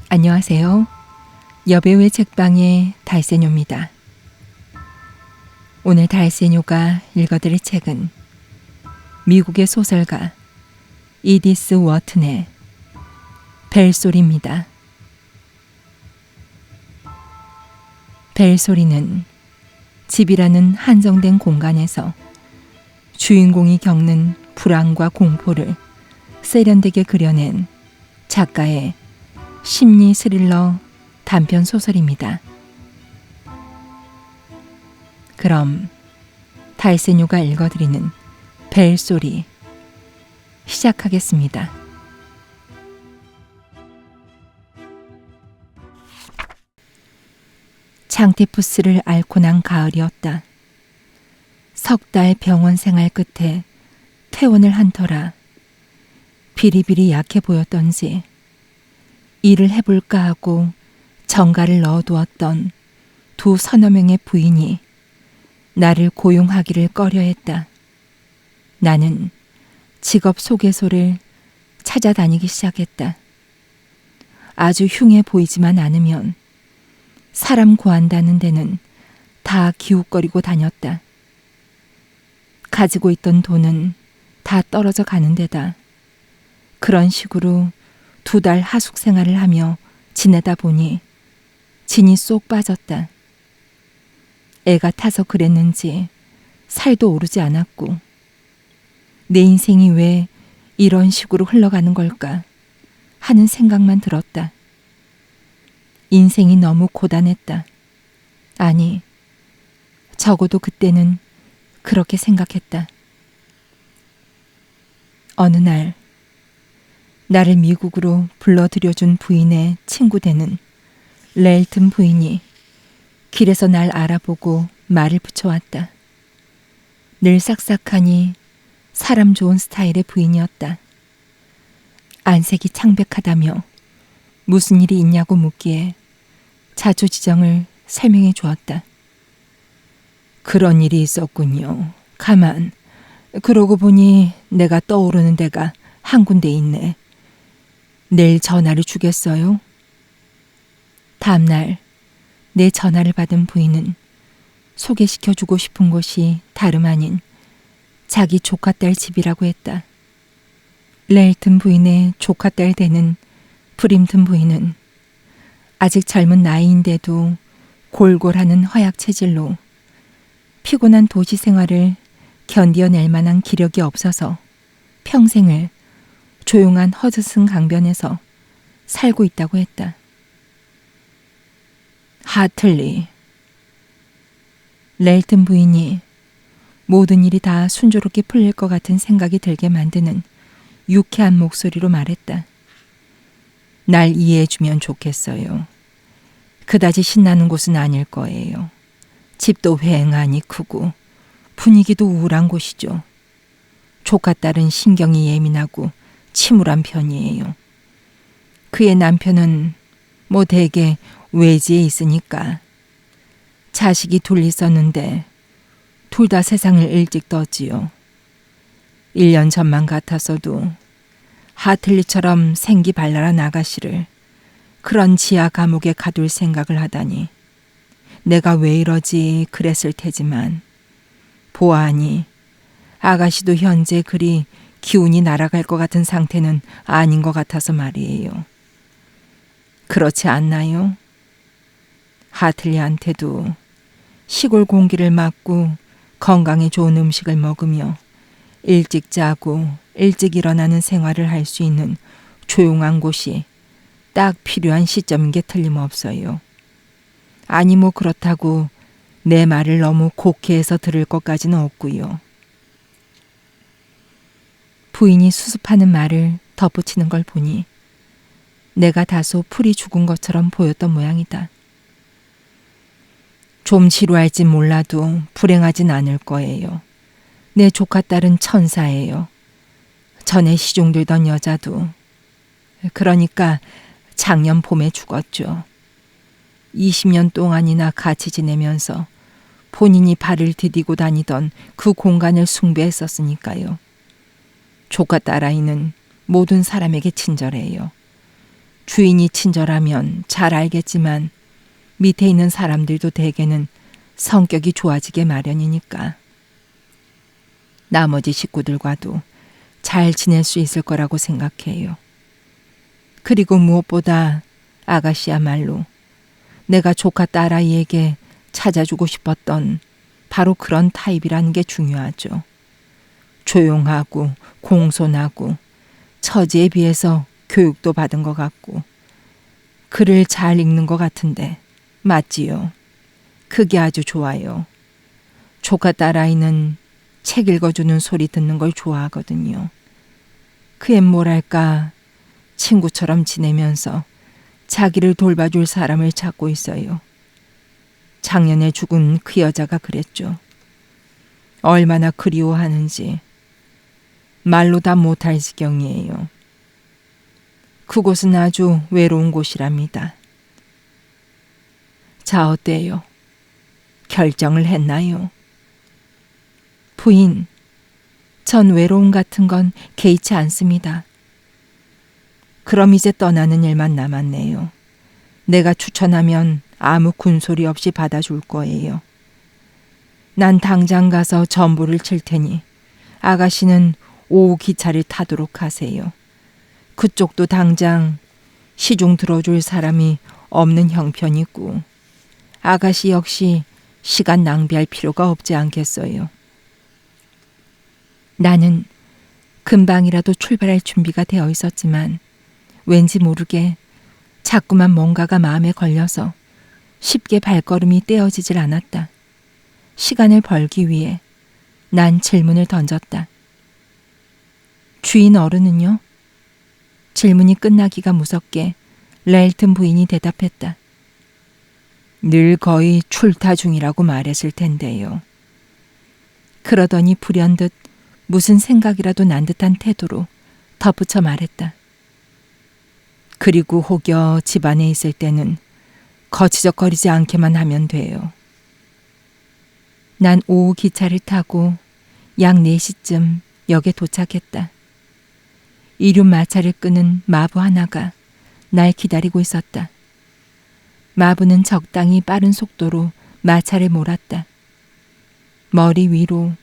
안녕하세요. 여배우의 책방의 달세뇨입니다. 오늘 달세뇨가 읽어드릴 책은 미국의 소설가 이디스 워튼의 벨소리입니다. 벨소리는 집이라는 한정된 공간에서 주인공이 겪는 불안과 공포를 세련되게 그려낸 작가의 심리 스릴러 단편 소설입니다. 그럼 달세뇨가 읽어드리는 벨소리 시작하겠습니다. 장티푸스를 앓고 난 가을이었다. 석 달 병원 생활 끝에 퇴원을 한 터라 비리비리 약해 보였던지 일을 해볼까 하고 정가를 넣어두었던 두 서너 명의 부인이 나를 고용하기를 꺼려했다. 나는 직업 소개소를 찾아다니기 시작했다. 아주 흉해 보이지만 않으면 사람 구한다는 데는 다 기웃거리고 다녔다. 가지고 있던 돈은 다 떨어져 가는 데다 그런 식으로 2달 하숙 생활을 하며 지내다 보니 진이 쏙 빠졌다. 애가 타서 그랬는지 살도 오르지 않았고 내 인생이 왜 이런 식으로 흘러가는 걸까 하는 생각만 들었다. 인생이 너무 고단했다. 아니, 적어도 그때는 그렇게 생각했다. 어느 날 나를 미국으로 불러들여준 부인의 친구 되는 레일튼 부인이 길에서 날 알아보고 말을 붙여왔다. 늘 싹싹하니 사람 좋은 스타일의 부인이었다. 안색이 창백하다며 무슨 일이 있냐고 묻기에 자초지정을 설명해 주었다. 그런 일이 있었군요. 가만, 그러고 보니 내가 떠오르는 데가 한 군데 있네. 내일 전화를 주겠어요? 다음날 내 전화를 받은 부인은 소개시켜주고 싶은 곳이 다름 아닌 자기 조카딸 집이라고 했다. 레일튼 부인의 조카딸 되는 브림튼 부인은 아직 젊은 나이인데도 골골하는 허약 체질로 피곤한 도시 생활을 견디어낼 만한 기력이 없어서 평생을 조용한 허드슨 강변에서 살고 있다고 했다. 하틀리. 레일튼 부인이 모든 일이 다 순조롭게 풀릴 것 같은 생각이 들게 만드는 유쾌한 목소리로 말했다. 날 이해해주면 좋겠어요. 그다지 신나는 곳은 아닐 거예요. 집도 휑하니 크고 분위기도 우울한 곳이죠. 조카딸은 신경이 예민하고 침울한 편이에요. 그의 남편은 대개 외지에 있으니까 자식이 둘 있었는데 둘 다 세상을 일찍 떴지요. 1년 전만 같았어도 하틀리처럼 생기발랄한 아가씨를 그런 지하 감옥에 가둘 생각을 하다니 내가 왜 이러지 그랬을 테지만 보아하니 아가씨도 현재 그리 기운이 날아갈 것 같은 상태는 아닌 것 같아서 말이에요. 그렇지 않나요? 하틀리한테도 시골 공기를 맞고 건강에 좋은 음식을 먹으며 일찍 자고 일찍 일어나는 생활을 할 수 있는 조용한 곳이 딱 필요한 시점인 게 틀림없어요. 아니 그렇다고 내 말을 너무 곡해해서 들을 것까지는 없고요. 부인이 수습하는 말을 덧붙이는 걸 보니 내가 다소 풀이 죽은 것처럼 보였던 모양이다. 좀 지루할진 몰라도 불행하진 않을 거예요. 내 조카딸은 천사예요. 전에 시종들던 여자도. 그러니까 작년 봄에 죽었죠. 20년 동안이나 같이 지내면서 본인이 발을 디디고 다니던 그 공간을 숭배했었으니까요. 조카 딸아이는 모든 사람에게 친절해요. 주인이 친절하면 잘 알겠지만 밑에 있는 사람들도 대개는 성격이 좋아지게 마련이니까. 나머지 식구들과도 잘 지낼 수 있을 거라고 생각해요. 그리고 무엇보다 아가씨야말로 내가 조카 딸아이에게 찾아주고 싶었던 바로 그런 타입이라는 게 중요하죠. 조용하고 공손하고 처지에 비해서 교육도 받은 것 같고 글을 잘 읽는 것 같은데 맞지요? 그게 아주 좋아요. 조카 딸아이는 책 읽어주는 소리 듣는 걸 좋아하거든요. 그앤 뭐랄까 친구처럼 지내면서 자기를 돌봐줄 사람을 찾고 있어요. 작년에 죽은 그 여자가 그랬죠. 얼마나 그리워하는지 말로 다 못할 지경이에요. 그곳은 아주 외로운 곳이랍니다. 자, 어때요? 결정을 했나요? 부인, 전 외로움 같은 건 개의치 않습니다. 그럼 이제 떠나는 일만 남았네요. 내가 추천하면 아무 군소리 없이 받아줄 거예요. 난 당장 가서 전부를 칠 테니 아가씨는 오후 기차를 타도록 하세요. 그쪽도 당장 시중 들어줄 사람이 없는 형편이고 아가씨 역시 시간 낭비할 필요가 없지 않겠어요. 나는 금방이라도 출발할 준비가 되어 있었지만 왠지 모르게 자꾸만 뭔가가 마음에 걸려서 쉽게 발걸음이 떼어지질 않았다. 시간을 벌기 위해 난 질문을 던졌다. 주인 어른은요? 질문이 끝나기가 무섭게 레일튼 부인이 대답했다. 늘 거의 출타 중이라고 말했을 텐데요. 그러더니 불현듯 무슨 생각이라도 난 듯한 태도로 덧붙여 말했다. 그리고 혹여 집안에 있을 때는 거치적거리지 않게만 하면 돼요. 난 오후 기차를 타고 약 4시쯤 역에 도착했다. 이륜 마차를 끄는 마부 하나가 날 기다리고 있었다. 마부는 적당히 빠른 속도로 마차를 몰았다. 머리 위로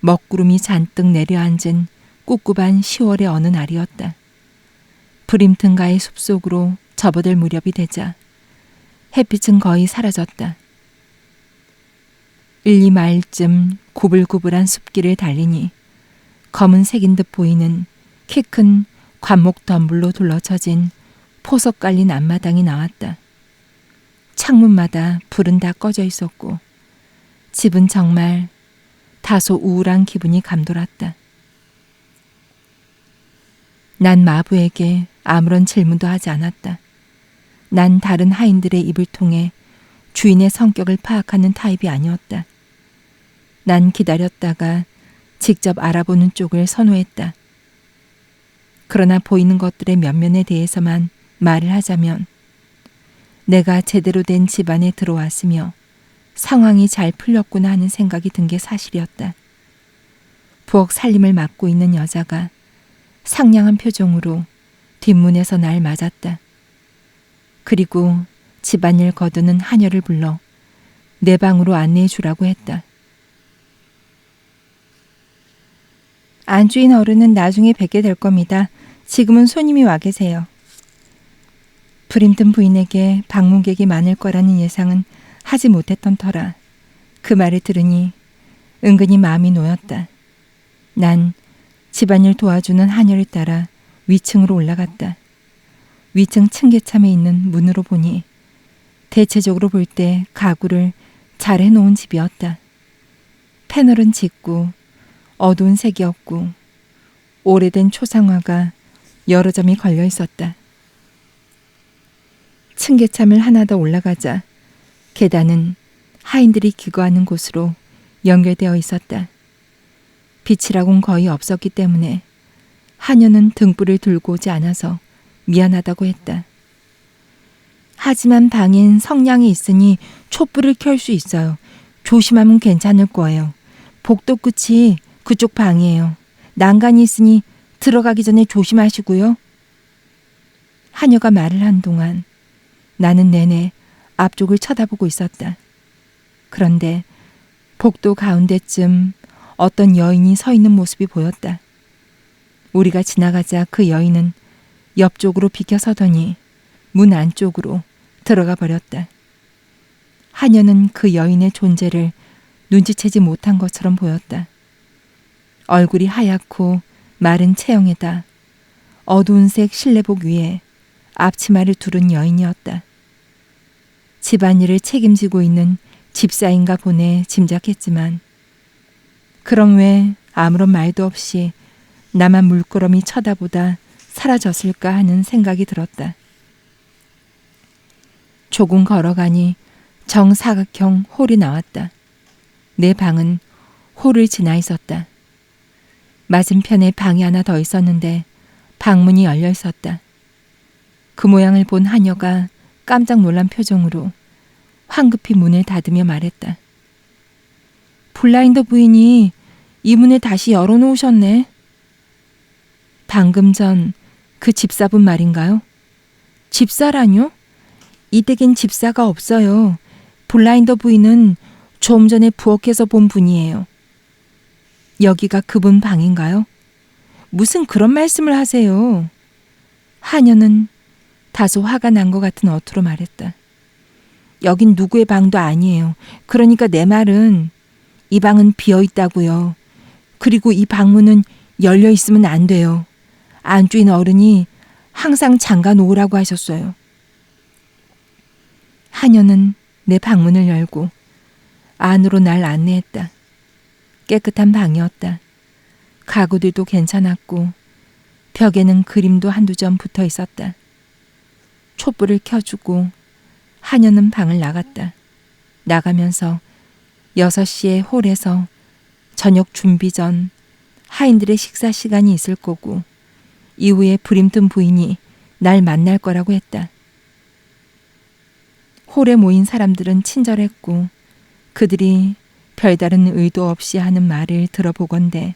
먹구름이 잔뜩 내려앉은 꿉꿉한 10월의 어느 날이었다. 브림튼가의 숲속으로 접어들 무렵이 되자 햇빛은 거의 사라졌다. 1, 2마일쯤 구불구불한 숲길을 달리니 검은색인 듯 보이는 키 큰 관목 덤불로 둘러쳐진 포석 깔린 앞마당이 나왔다. 창문마다 불은 다 꺼져 있었고 집은 정말 다소 우울한 기분이 감돌았다. 난 마부에게 아무런 질문도 하지 않았다. 난 다른 하인들의 입을 통해 주인의 성격을 파악하는 타입이 아니었다. 난 기다렸다가 직접 알아보는 쪽을 선호했다. 그러나 보이는 것들의 면면에 대해서만 말을 하자면 내가 제대로 된 집안에 들어왔으며 상황이 잘 풀렸구나 하는 생각이 든 게 사실이었다. 부엌 살림을 맡고 있는 여자가 상냥한 표정으로 뒷문에서 날 맞았다. 그리고 집안일 거두는 하녀를 불러 내 방으로 안내해 주라고 했다. 안주인 어른은 나중에 뵙게 될 겁니다. 지금은 손님이 와 계세요. 브림튼 부인에게 방문객이 많을 거라는 예상은 하지 못했던 터라 그 말을 들으니 은근히 마음이 놓였다. 난 집안일 도와주는 하녀를 따라 위층으로 올라갔다. 위층 층계참에 있는 문으로 보니 대체적으로 볼 때 가구를 잘 해놓은 집이었다. 패널은 짙고 어두운 색이었고 오래된 초상화가 여러 점이 걸려 있었다. 층계참을 하나 더 올라가자 계단은 하인들이 기거하는 곳으로 연결되어 있었다. 빛이라곤 거의 없었기 때문에 하녀는 등불을 들고 오지 않아서 미안하다고 했다. 하지만 방엔 성냥이 있으니 촛불을 켤 수 있어요. 조심하면 괜찮을 거예요. 복도 끝이 그쪽 방이에요. 난간이 있으니 들어가기 전에 조심하시고요. 하녀가 말을 한 동안 나는 내내 앞쪽을 쳐다보고 있었다. 그런데 복도 가운데쯤 어떤 여인이 서 있는 모습이 보였다. 우리가 지나가자 그 여인은 옆쪽으로 비켜서더니 문 안쪽으로 들어가 버렸다. 하녀는 그 여인의 존재를 눈치채지 못한 것처럼 보였다. 얼굴이 하얗고 마른 체형에다 어두운 색 실내복 위에 앞치마를 두른 여인이었다. 집안일을 책임지고 있는 집사인가 보내 짐작했지만 그럼 왜 아무런 말도 없이 나만 물끄러미 쳐다보다 사라졌을까 하는 생각이 들었다. 조금 걸어가니 정사각형 홀이 나왔다. 내 방은 홀을 지나 있었다. 맞은편에 방이 하나 더 있었는데 방문이 열려 있었다. 그 모양을 본 하녀가 깜짝 놀란 표정으로 황급히 문을 닫으며 말했다. 블라인더 부인이 이 문을 다시 열어놓으셨네. 방금 전 그 집사분 말인가요? 집사라뇨? 이 댁엔 집사가 없어요. 블라인더 부인은 좀 전에 부엌에서 본 분이에요. 여기가 그분 방인가요? 무슨 그런 말씀을 하세요? 하녀는 다소 화가 난 것 같은 어투로 말했다. 여긴 누구의 방도 아니에요. 그러니까 내 말은 이 방은 비어 있다고요. 그리고 이 방문은 열려 있으면 안 돼요. 안주인 어른이 항상 잠가 놓으라고 하셨어요. 하녀는 내 방문을 열고 안으로 날 안내했다. 깨끗한 방이었다. 가구들도 괜찮았고 벽에는 그림도 한두 점 붙어 있었다. 촛불을 켜주고 하녀는 방을 나갔다. 나가면서 6시에 홀에서 저녁 준비 전 하인들의 식사 시간이 있을 거고 이후에 브림튼 부인이 날 만날 거라고 했다. 홀에 모인 사람들은 친절했고 그들이 별다른 의도 없이 하는 말을 들어보건대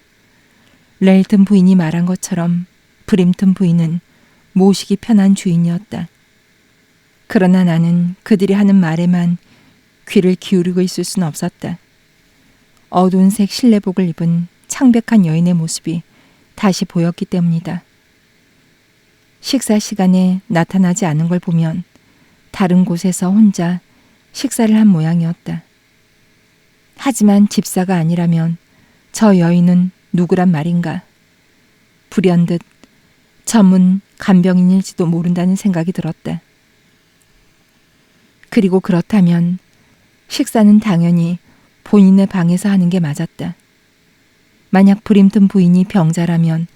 레일튼 부인이 말한 것처럼 브림튼 부인은 모시기 편한 주인이었다. 그러나 나는 그들이 하는 말에만 귀를 기울이고 있을 수는 없었다. 어두운 색 실내복을 입은 창백한 여인의 모습이 다시 보였기 때문이다. 식사 시간에 나타나지 않은 걸 보면 다른 곳에서 혼자 식사를 한 모양이었다. 하지만 집사가 아니라면 저 여인은 누구란 말인가? 불현듯 전문 간병인일지도 모른다는 생각이 들었다. 그리고 그렇다면 식사는 당연히 본인의 방에서 하는 게 맞았다. 만약 브림튼 부인이 병자라면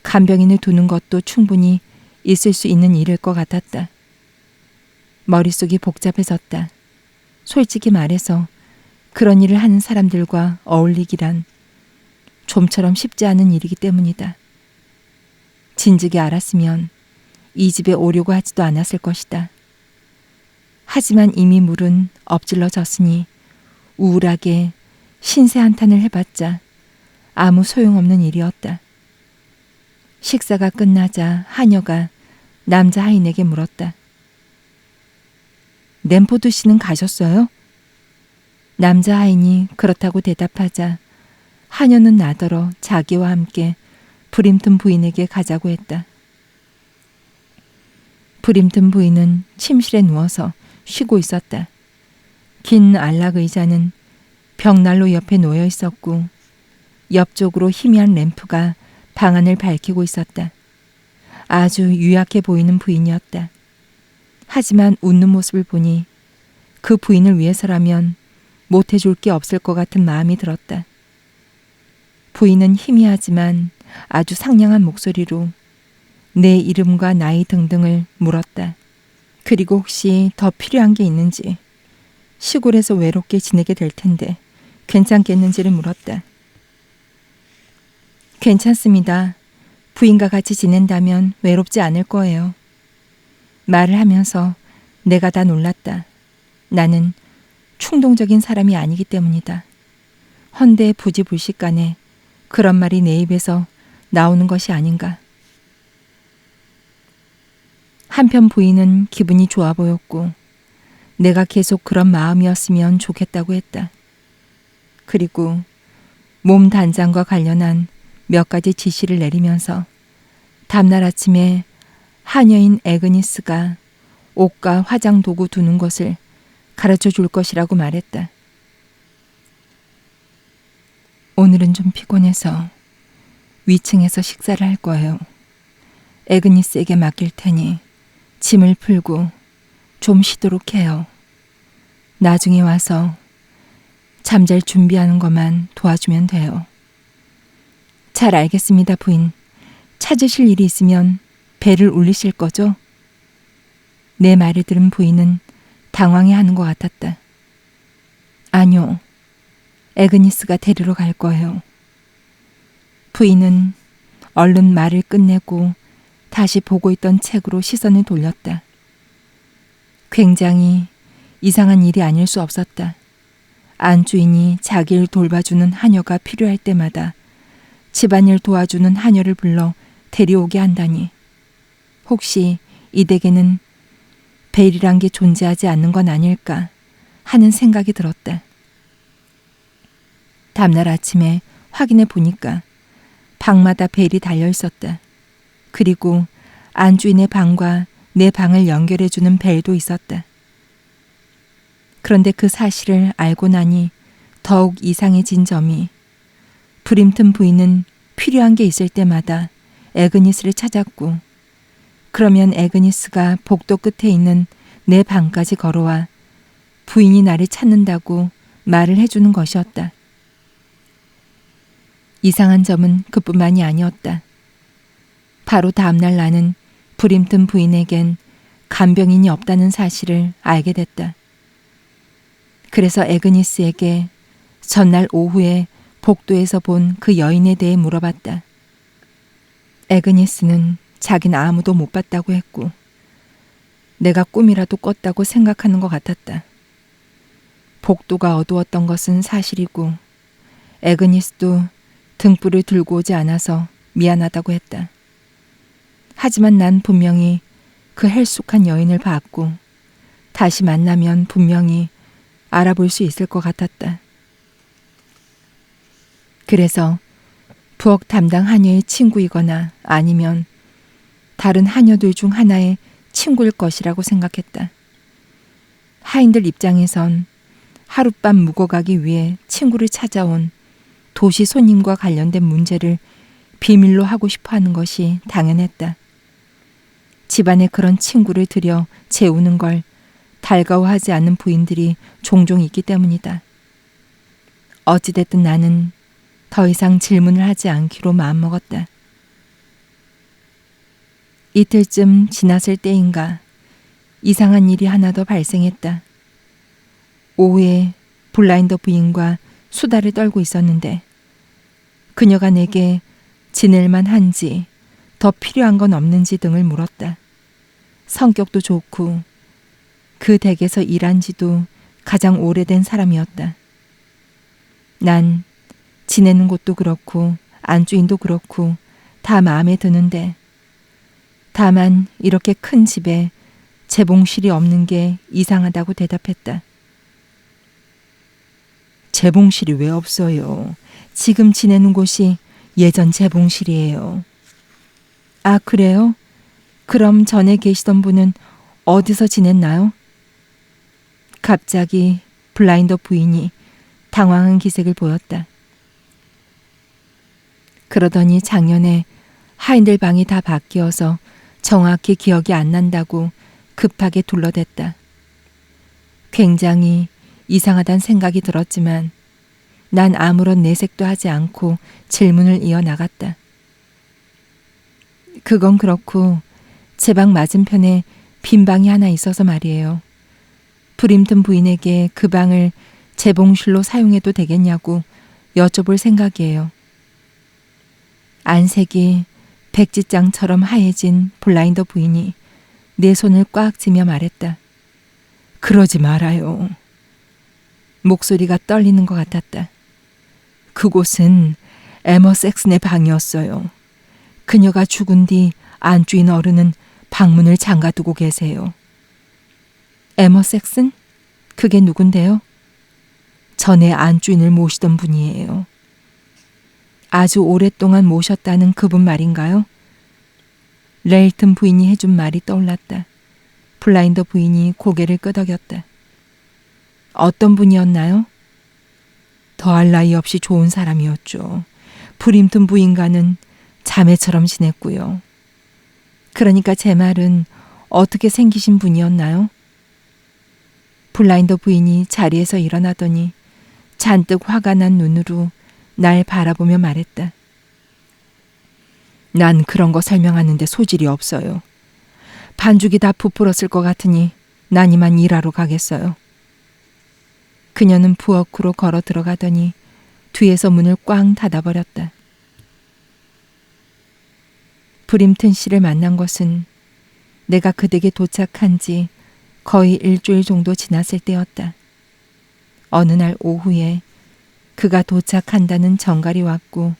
간병인을 두는 것도 충분히 있을 수 있는 일일 것 같았다. 머릿속이 복잡해졌다. 솔직히 말해서 그런 일을 하는 사람들과 어울리기란 좀처럼 쉽지 않은 일이기 때문이다. 진즉에 알았으면 이 집에 오려고 하지도 않았을 것이다. 하지만 이미 물은 엎질러졌으니 우울하게 신세 한탄을 해봤자 아무 소용없는 일이었다. 식사가 끝나자 하녀가 남자 하인에게 물었다. 램포드 씨는 가셨어요? 남자 하인이 그렇다고 대답하자 하녀는 나더러 자기와 함께 브림튼 부인에게 가자고 했다. 브림튼 부인은 침실에 누워서 쉬고 있었다. 긴 안락 의자는 벽난로 옆에 놓여 있었고 옆쪽으로 희미한 램프가 방안을 밝히고 있었다. 아주 유약해 보이는 부인이었다. 하지만 웃는 모습을 보니 그 부인을 위해서라면 못해줄 게 없을 것 같은 마음이 들었다. 부인은 희미하지만 아주 상냥한 목소리로 내 이름과 나이 등등을 물었다. 그리고 혹시 더 필요한 게 있는지, 시골에서 외롭게 지내게 될 텐데 괜찮겠는지를 물었다. 괜찮습니다. 부인과 같이 지낸다면 외롭지 않을 거예요. 말을 하면서 내가 다 놀랐다. 나는 충동적인 사람이 아니기 때문이다. 헌데 부지불식간에 그런 말이 내 입에서 나오는 것이 아닌가. 한편 부인은 기분이 좋아 보였고 내가 계속 그런 마음이었으면 좋겠다고 했다. 그리고 몸 단장과 관련한 몇 가지 지시를 내리면서 다음날 아침에 하녀인 애그니스가 옷과 화장 도구 두는 것을 가르쳐 줄 것이라고 말했다. 오늘은 좀 피곤해서 위층에서 식사를 할 거예요. 애그니스에게 맡길 테니 짐을 풀고 좀 쉬도록 해요. 나중에 와서 잠잘 준비하는 것만 도와주면 돼요. 잘 알겠습니다, 부인. 찾으실 일이 있으면 벨을 울리실 거죠? 내 말을 들은 부인은 당황해하는 것 같았다. 아니요. 애그니스가 데리러 갈 거예요. 부인은 얼른 말을 끝내고 다시 보고 있던 책으로 시선을 돌렸다. 굉장히 이상한 일이 아닐 수 없었다. 안주인이 자기를 돌봐주는 하녀가 필요할 때마다 집안일 도와주는 하녀를 불러 데려오게 한다니. 혹시 이 댁에는 벨이란 게 존재하지 않는 건 아닐까 하는 생각이 들었다. 다음날 아침에 확인해 보니까 방마다 벨이 달려 있었다. 그리고 안주인의 방과 내 방을 연결해주는 벨도 있었다. 그런데 그 사실을 알고 나니 더욱 이상해진 점이 브림튼 부인은 필요한 게 있을 때마다 애그니스를 찾았고 그러면 애그니스가 복도 끝에 있는 내 방까지 걸어와 부인이 나를 찾는다고 말을 해주는 것이었다. 이상한 점은 그뿐만이 아니었다. 바로 다음날 나는 브림튼 부인에겐 간병인이 없다는 사실을 알게 됐다. 그래서 애그니스에게 전날 오후에 복도에서 본 그 여인에 대해 물어봤다. 애그니스는 자긴 아무도 못 봤다고 했고 내가 꿈이라도 꿨다고 생각하는 것 같았다. 복도가 어두웠던 것은 사실이고 애그니스도 등불을 들고 오지 않아서 미안하다고 했다. 하지만 난 분명히 그 헬쑥한 여인을 봤고 다시 만나면 분명히 알아볼 수 있을 것 같았다. 그래서 부엌 담당 하녀의 친구이거나 아니면 다른 하녀들 중 하나의 친구일 것이라고 생각했다. 하인들 입장에선 하룻밤 묵어가기 위해 친구를 찾아온 도시 손님과 관련된 문제를 비밀로 하고 싶어하는 것이 당연했다. 집안에 그런 친구를 들여 재우는 걸 달가워하지 않는 부인들이 종종 있기 때문이다. 어찌됐든 나는 더 이상 질문을 하지 않기로 마음먹었다. 이틀쯤 지났을 때인가 이상한 일이 하나 더 발생했다. 오후에 블라인더 부인과 수다를 떨고 있었는데 그녀가 내게 지낼만 한지 더 필요한 건 없는지 등을 물었다. 성격도 좋고 그 댁에서 일한 지도 가장 오래된 사람이었다. 난 지내는 곳도 그렇고 안주인도 그렇고 다 마음에 드는데 다만 이렇게 큰 집에 재봉실이 없는 게 이상하다고 대답했다. 재봉실이 왜 없어요? 지금 지내는 곳이 예전 재봉실이에요. 아, 그래요? 그럼 전에 계시던 분은 어디서 지냈나요? 갑자기 블라인더 부인이 당황한 기색을 보였다. 그러더니 작년에 하인들 방이 다 바뀌어서 정확히 기억이 안 난다고 급하게 둘러댔다. 굉장히 이상하단 생각이 들었지만 난 아무런 내색도 하지 않고 질문을 이어나갔다. 그건 그렇고 제 방 맞은편에 빈 방이 하나 있어서 말이에요. 브림튼 부인에게 그 방을 재봉실로 사용해도 되겠냐고 여쭤볼 생각이에요. 안색이 백지장처럼 하얘진 블라인더 부인이 내 손을 꽉 쥐며 말했다. 그러지 말아요. 목소리가 떨리는 것 같았다. 그곳은 에머 섹슨의 방이었어요. 그녀가 죽은 뒤 안주인 어른은 방문을 잠가두고 계세요. 에머 섹슨? 그게 누군데요? 전에 안주인을 모시던 분이에요. 아주 오랫동안 모셨다는 그분 말인가요? 레일튼 부인이 해준 말이 떠올랐다. 블라인더 부인이 고개를 끄덕였다. 어떤 분이었나요? 더할 나위 없이 좋은 사람이었죠. 브림튼 부인과는 자매처럼 지냈고요. 그러니까 제 말은 어떻게 생기신 분이었나요? 블라인더 부인이 자리에서 일어나더니 잔뜩 화가 난 눈으로 날 바라보며 말했다. 난 그런 거 설명하는데 소질이 없어요. 반죽이 다 부풀었을 것 같으니 난 이만 일하러 가겠어요. 그녀는 부엌으로 걸어 들어가더니 뒤에서 문을 꽝 닫아버렸다. 브림튼 씨를 만난 것은 내가 그 댁에 도착한 지 거의 일주일 정도 지났을 때였다. 어느 날 오후에 그가 도착한다는 전갈이 왔고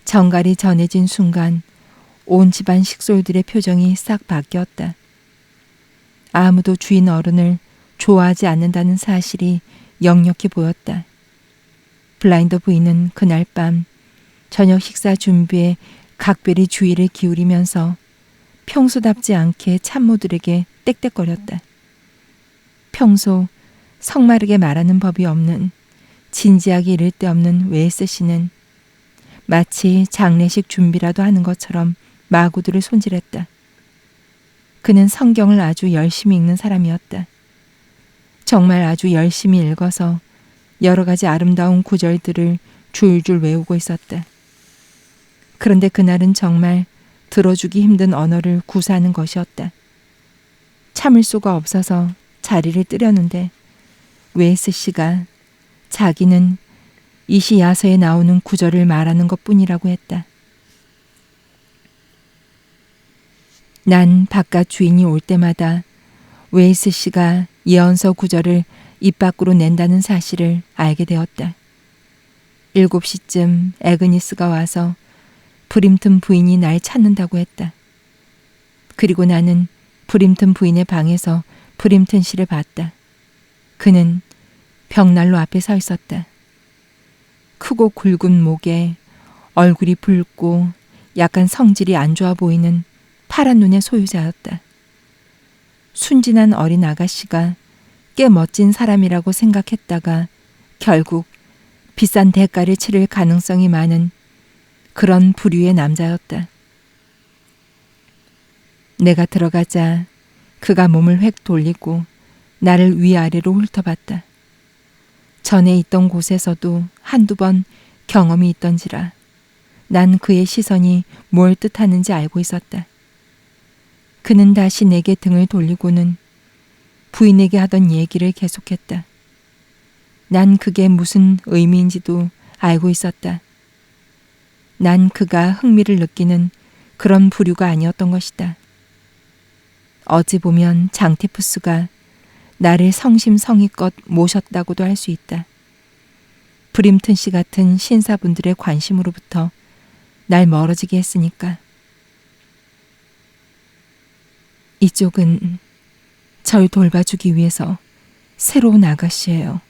전갈이 전해진 순간 온 집안 식솔들의 표정이 싹 바뀌었다. 아무도 주인 어른을 좋아하지 않는다는 사실이 역력히 보였다. 블라인더 부인은 그날 밤 저녁 식사 준비에 각별히 주의를 기울이면서 평소답지 않게 참모들에게 떽떽거렸다. 평소 성마르게 말하는 법이 없는 진지하게 이를 데 없는 웨이스 씨는 마치 장례식 준비라도 하는 것처럼 마구들을 손질했다. 그는 성경을 아주 열심히 읽는 사람이었다. 정말 아주 열심히 읽어서 여러 가지 아름다운 구절들을 줄줄 외우고 있었다. 그런데 그날은 정말 들어주기 힘든 언어를 구사하는 것이었다. 참을 수가 없어서 자리를 뜨려는데 웨이스 씨가 자기는 이시야서에 나오는 구절을 말하는 것뿐이라고 했다. 난 바깥 주인이 올 때마다 웨이스 씨가 예언서 구절을 입 밖으로 낸다는 사실을 알게 되었다. 7시쯤 애그니스가 와서 브림튼 부인이 날 찾는다고 했다. 그리고 나는 브림튼 부인의 방에서 브림튼 씨를 봤다. 그는 벽난로 앞에 서 있었다. 크고 굵은 목에 얼굴이 붉고 약간 성질이 안 좋아 보이는 파란 눈의 소유자였다. 순진한 어린 아가씨가 꽤 멋진 사람이라고 생각했다가 결국 비싼 대가를 치를 가능성이 많은 그런 부류의 남자였다. 내가 들어가자 그가 몸을 획 돌리고 나를 위아래로 훑어봤다. 전에 있던 곳에서도 한두 번 경험이 있던지라 난 그의 시선이 뭘 뜻하는지 알고 있었다. 그는 다시 내게 등을 돌리고는 부인에게 하던 얘기를 계속했다. 난 그게 무슨 의미인지도 알고 있었다. 난 그가 흥미를 느끼는 그런 부류가 아니었던 것이다. 어찌 보면 장테푸스가 나를 성심성의껏 모셨다고도 할 수 있다. 브림튼 씨 같은 신사분들의 관심으로부터 날 멀어지게 했으니까. 이쪽은 절 돌봐주기 위해서 새로운 아가씨예요.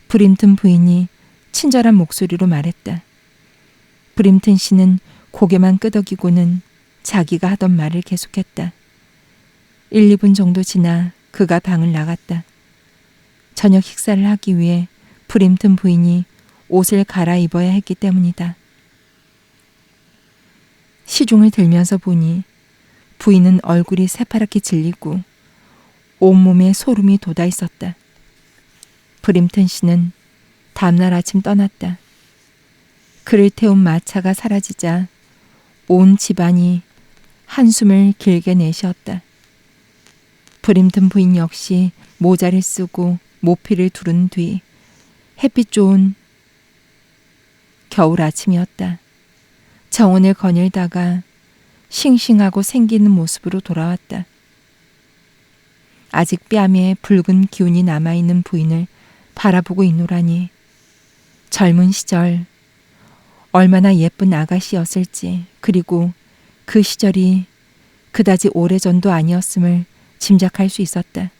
브림튼 부인이 친절한 목소리로 말했다. 브림튼 씨는 고개만 끄덕이고는 자기가 하던 말을 계속했다. 1, 2분 정도 지나 그가 방을 나갔다. 저녁 식사를 하기 위해 브림튼 부인이 옷을 갈아입어야 했기 때문이다. 시중을 들면서 보니 부인은 얼굴이 새파랗게 질리고 온몸에 소름이 돋아 있었다. 브림튼 씨는 다음날 아침 떠났다. 그를 태운 마차가 사라지자 온 집안이 한숨을 길게 내쉬었다. 브림튼 부인 역시 모자를 쓰고 모피를 두른 뒤 햇빛 좋은 겨울 아침이었다. 정원을 거닐다가 싱싱하고 생기는 모습으로 돌아왔다. 아직 뺨에 붉은 기운이 남아있는 부인을 바라보고 있노라니 젊은 시절 얼마나 예쁜 아가씨였을지, 그리고 그 시절이 그다지 오래전도 아니었음을 짐작할 수 있었다.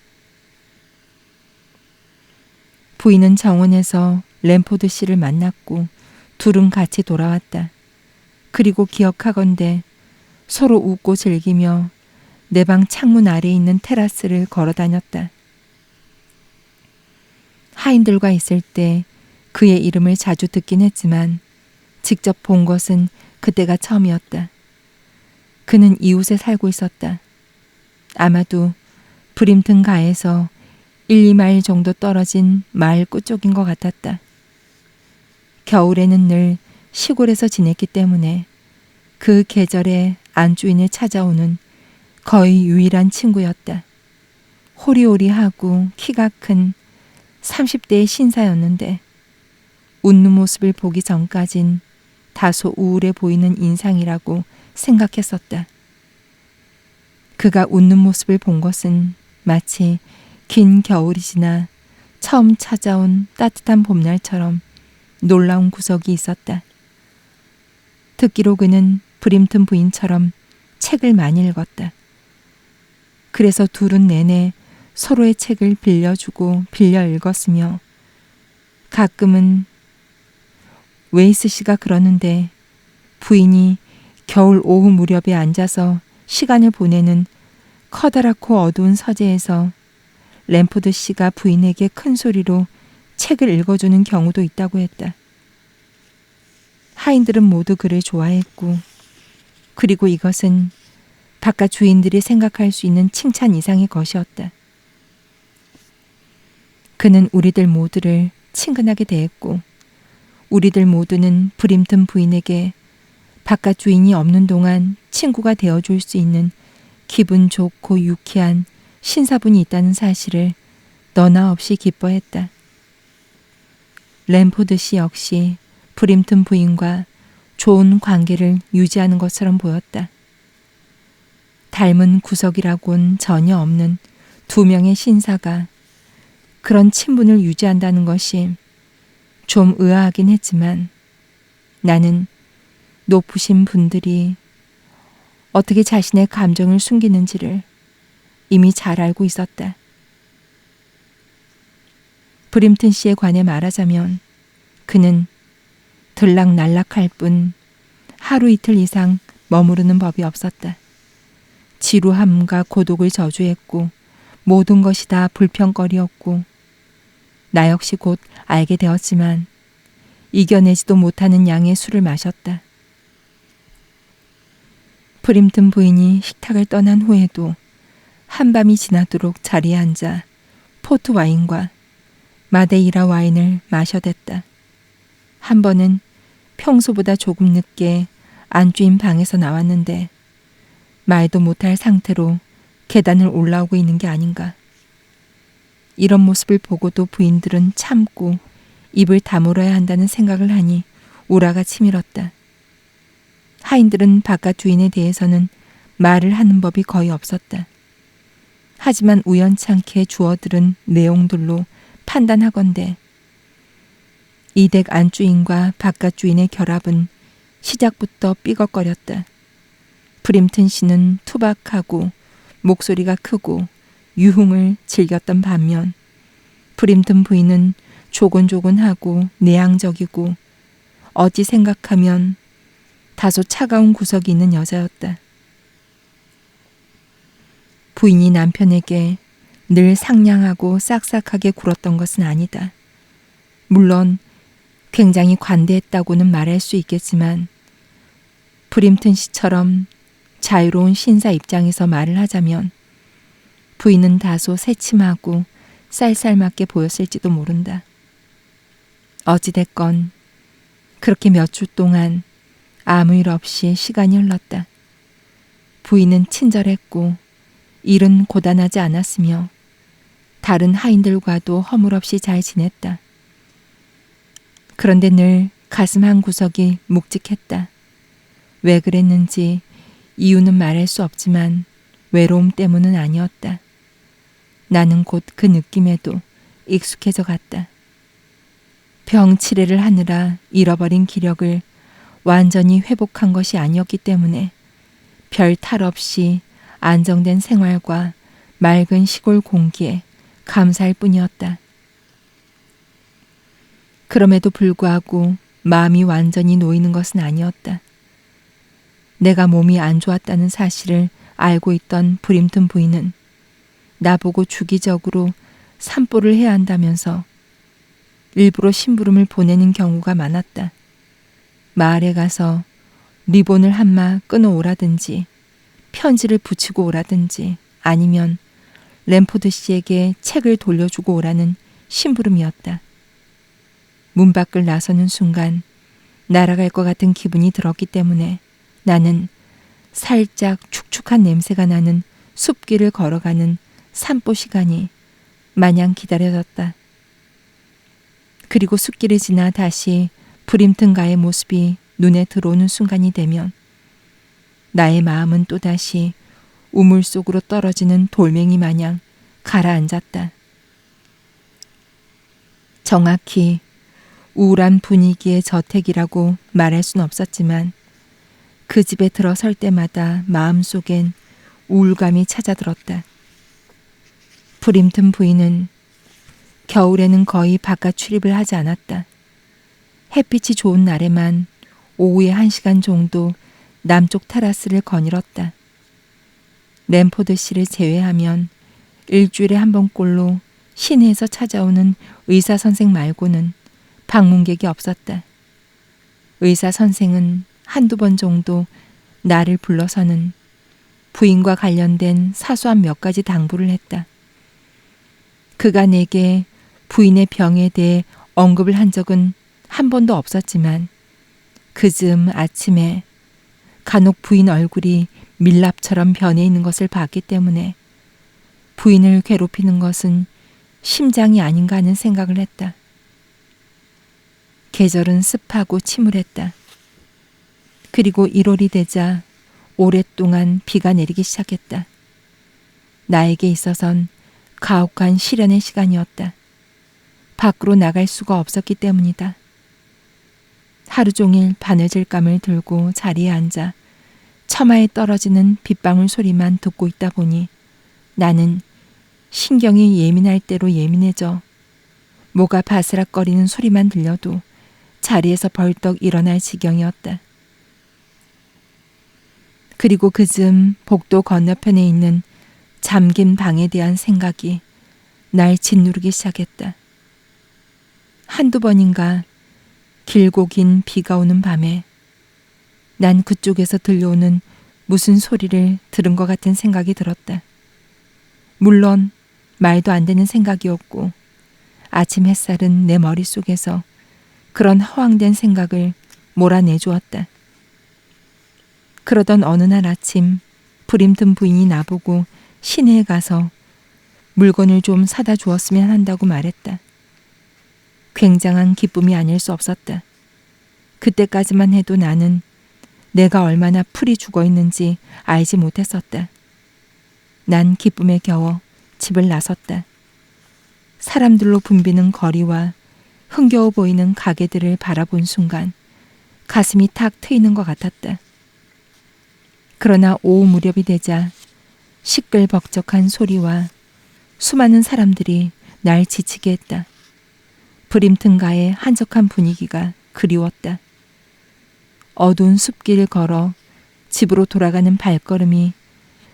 부인은 정원에서 램포드 씨를 만났고 둘은 같이 돌아왔다. 그리고 기억하건대 서로 웃고 즐기며 내 방 창문 아래에 있는 테라스를 걸어 다녔다. 하인들과 있을 때 그의 이름을 자주 듣긴 했지만 직접 본 것은 그때가 처음이었다. 그는 이웃에 살고 있었다. 아마도 브림튼 가에서 1, 2마일 정도 떨어진 마을 끝쪽인 것 같았다. 겨울에는 늘 시골에서 지냈기 때문에 그 계절에 안주인을 찾아오는 거의 유일한 친구였다. 호리호리하고 키가 큰 30대의 신사였는데 웃는 모습을 보기 전까진 다소 우울해 보이는 인상이라고 생각했었다. 그가 웃는 모습을 본 것은 마치 긴 겨울이 지나 처음 찾아온 따뜻한 봄날처럼 놀라운 구석이 있었다. 듣기로 그는 브림튼 부인처럼 책을 많이 읽었다. 그래서 둘은 내내 서로의 책을 빌려주고 빌려 읽었으며 가끔은 웨이스 씨가 그러는데 부인이 겨울 오후 무렵에 앉아서 시간을 보내는 커다랗고 어두운 서재에서 램포드 씨가 부인에게 큰 소리로 책을 읽어주는 경우도 있다고 했다. 하인들은 모두 그를 좋아했고 그리고 이것은 바깥 주인들이 생각할 수 있는 칭찬 이상의 것이었다. 그는 우리들 모두를 친근하게 대했고 우리들 모두는 브림튼 부인에게 바깥 주인이 없는 동안 친구가 되어줄 수 있는 기분 좋고 유쾌한 신사분이 있다는 사실을 너나 없이 기뻐했다. 램포드 씨 역시 브림튼 부인과 좋은 관계를 유지하는 것처럼 보였다. 닮은 구석이라곤 전혀 없는 두 명의 신사가 그런 친분을 유지한다는 것이 좀 의아하긴 했지만 나는 높으신 분들이 어떻게 자신의 감정을 숨기는지를 이미 잘 알고 있었다. 브림튼 씨에 관해 말하자면 그는 들락날락할 뿐 하루 이틀 이상 머무르는 법이 없었다. 지루함과 고독을 저주했고 모든 것이 다 불평거리였고 나 역시 곧 알게 되었지만 이겨내지도 못하는 양의 술을 마셨다. 브림튼 부인이 식탁을 떠난 후에도 한밤이 지나도록 자리에 앉아 포트 와인과 마데이라 와인을 마셔댔다. 한 번은 평소보다 조금 늦게 안주인 방에서 나왔는데 말도 못할 상태로 계단을 올라오고 있는 게 아닌가. 이런 모습을 보고도 부인들은 참고 입을 다물어야 한다는 생각을 하니 우라가 치밀었다. 하인들은 바깥 주인에 대해서는 말을 하는 법이 거의 없었다. 하지만 우연찮게 주어들은 내용들로 판단하건대 이댁 안주인과 바깥 주인의 결합은 시작부터 삐걱거렸다. 브림튼 씨는 투박하고 목소리가 크고 유흥을 즐겼던 반면 브림튼 부인은 조곤조곤하고 내향적이고 어찌 생각하면 다소 차가운 구석이 있는 여자였다. 부인이 남편에게 늘 상냥하고 싹싹하게 굴었던 것은 아니다. 물론 굉장히 관대했다고는 말할 수 있겠지만 브림튼 씨처럼 자유로운 신사 입장에서 말을 하자면 부인은 다소 새침하고 쌀쌀맞게 보였을지도 모른다. 어찌됐건 그렇게 몇 주 동안 아무 일 없이 시간이 흘렀다. 부인은 친절했고 일은 고단하지 않았으며 다른 하인들과도 허물없이 잘 지냈다. 그런데 늘 가슴 한 구석이 묵직했다. 왜 그랬는지 이유는 말할 수 없지만 외로움 때문은 아니었다. 나는 곧 그 느낌에도 익숙해져 갔다. 병 치레를 하느라 잃어버린 기력을 완전히 회복한 것이 아니었기 때문에 별 탈 없이 안정된 생활과 맑은 시골 공기에 감사할 뿐이었다. 그럼에도 불구하고 마음이 완전히 놓이는 것은 아니었다. 내가 몸이 안 좋았다는 사실을 알고 있던 브림튼 부인은 나보고 주기적으로 산보를 해야 한다면서 일부러 심부름을 보내는 경우가 많았다. 마을에 가서 리본을 한마 끊어 오라든지 편지를 붙이고 오라든지 아니면 램포드 씨에게 책을 돌려주고 오라는 심부름이었다. 문 밖을 나서는 순간 날아갈 것 같은 기분이 들었기 때문에 나는 살짝 축축한 냄새가 나는 숲길을 걸어가는 산보 시간이 마냥 기다려졌다. 그리고 숲길을 지나 다시 브림튼가의 모습이 눈에 들어오는 순간이 되면 나의 마음은 또다시 우물 속으로 떨어지는 돌멩이 마냥 가라앉았다. 정확히 우울한 분위기의 저택이라고 말할 순 없었지만 그 집에 들어설 때마다 마음속엔 우울감이 찾아들었다. 브림튼 부인은 겨울에는 거의 바깥 출입을 하지 않았다. 햇빛이 좋은 날에만 오후에 1시간 정도 남쪽 테라스를 거닐었다. 램포드 씨를 제외하면 일주일에 한 번꼴로 시내에서 찾아오는 의사 선생 말고는 방문객이 없었다. 의사 선생은 한두 번 정도 나를 불러서는 부인과 관련된 사소한 몇 가지 당부를 했다. 그가 내게 부인의 병에 대해 언급을 한 적은 한 번도 없었지만 그 즈음 아침에 간혹 부인 얼굴이 밀랍처럼 변해 있는 것을 봤기 때문에 부인을 괴롭히는 것은 심장이 아닌가 하는 생각을 했다. 계절은 습하고 침울했다. 그리고 1월이 되자 오랫동안 비가 내리기 시작했다. 나에게 있어선 가혹한 시련의 시간이었다. 밖으로 나갈 수가 없었기 때문이다. 하루 종일 바느질감을 들고 자리에 앉아 처마에 떨어지는 빗방울 소리만 듣고 있다 보니 나는 신경이 예민할 대로 예민해져 뭐가 바스락거리는 소리만 들려도 자리에서 벌떡 일어날 지경이었다. 그리고 그즈음 복도 건너편에 있는 잠긴 방에 대한 생각이 날 짓누르기 시작했다. 한두 번인가 길고 긴 비가 오는 밤에 난 그쪽에서 들려오는 무슨 소리를 들은 것 같은 생각이 들었다. 물론 말도 안 되는 생각이었고 아침 햇살은 내 머릿속에서 그런 허황된 생각을 몰아내주었다. 그러던 어느 날 아침 브림튼 부인이 나보고 시내에 가서 물건을 좀 사다 주었으면 한다고 말했다. 굉장한 기쁨이 아닐 수 없었다. 그때까지만 해도 나는 내가 얼마나 풀이 죽어 있는지 알지 못했었다. 난 기쁨에 겨워 집을 나섰다. 사람들로 붐비는 거리와 흥겨워 보이는 가게들을 바라본 순간 가슴이 탁 트이는 것 같았다. 그러나 오후 무렵이 되자 시끌벅적한 소리와 수많은 사람들이 날 지치게 했다. 브림튼가의 한적한 분위기가 그리웠다. 어두운 숲길을 걸어 집으로 돌아가는 발걸음이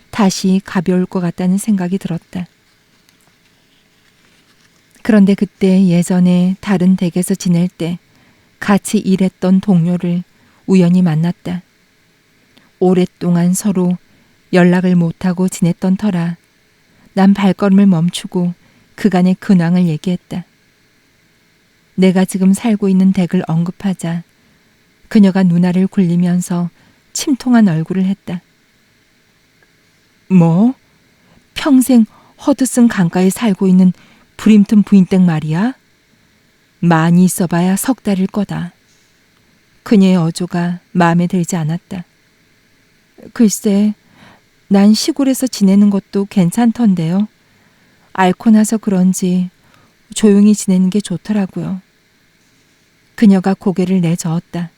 다시 가벼울 것 같다는 생각이 들었다. 그런데 그때 예전에 다른 댁에서 지낼 때 같이 일했던 동료를 우연히 만났다. 오랫동안 서로 연락을 못하고 지냈던 터라 난 발걸음을 멈추고 그간의 근황을 얘기했다. 내가 지금 살고 있는 댁을 언급하자 그녀가 눈알을 굴리면서 침통한 얼굴을 했다. 뭐? 평생 허드슨 강가에 살고 있는 브림튼 부인 댁 말이야? 많이 있어봐야 3달일 거다. 그녀의 어조가 마음에 들지 않았다. 글쎄, 난 시골에서 지내는 것도 괜찮던데요. 앓고 나서 그런지 조용히 지내는 게 좋더라고요. 그녀가 고개를 내저었다.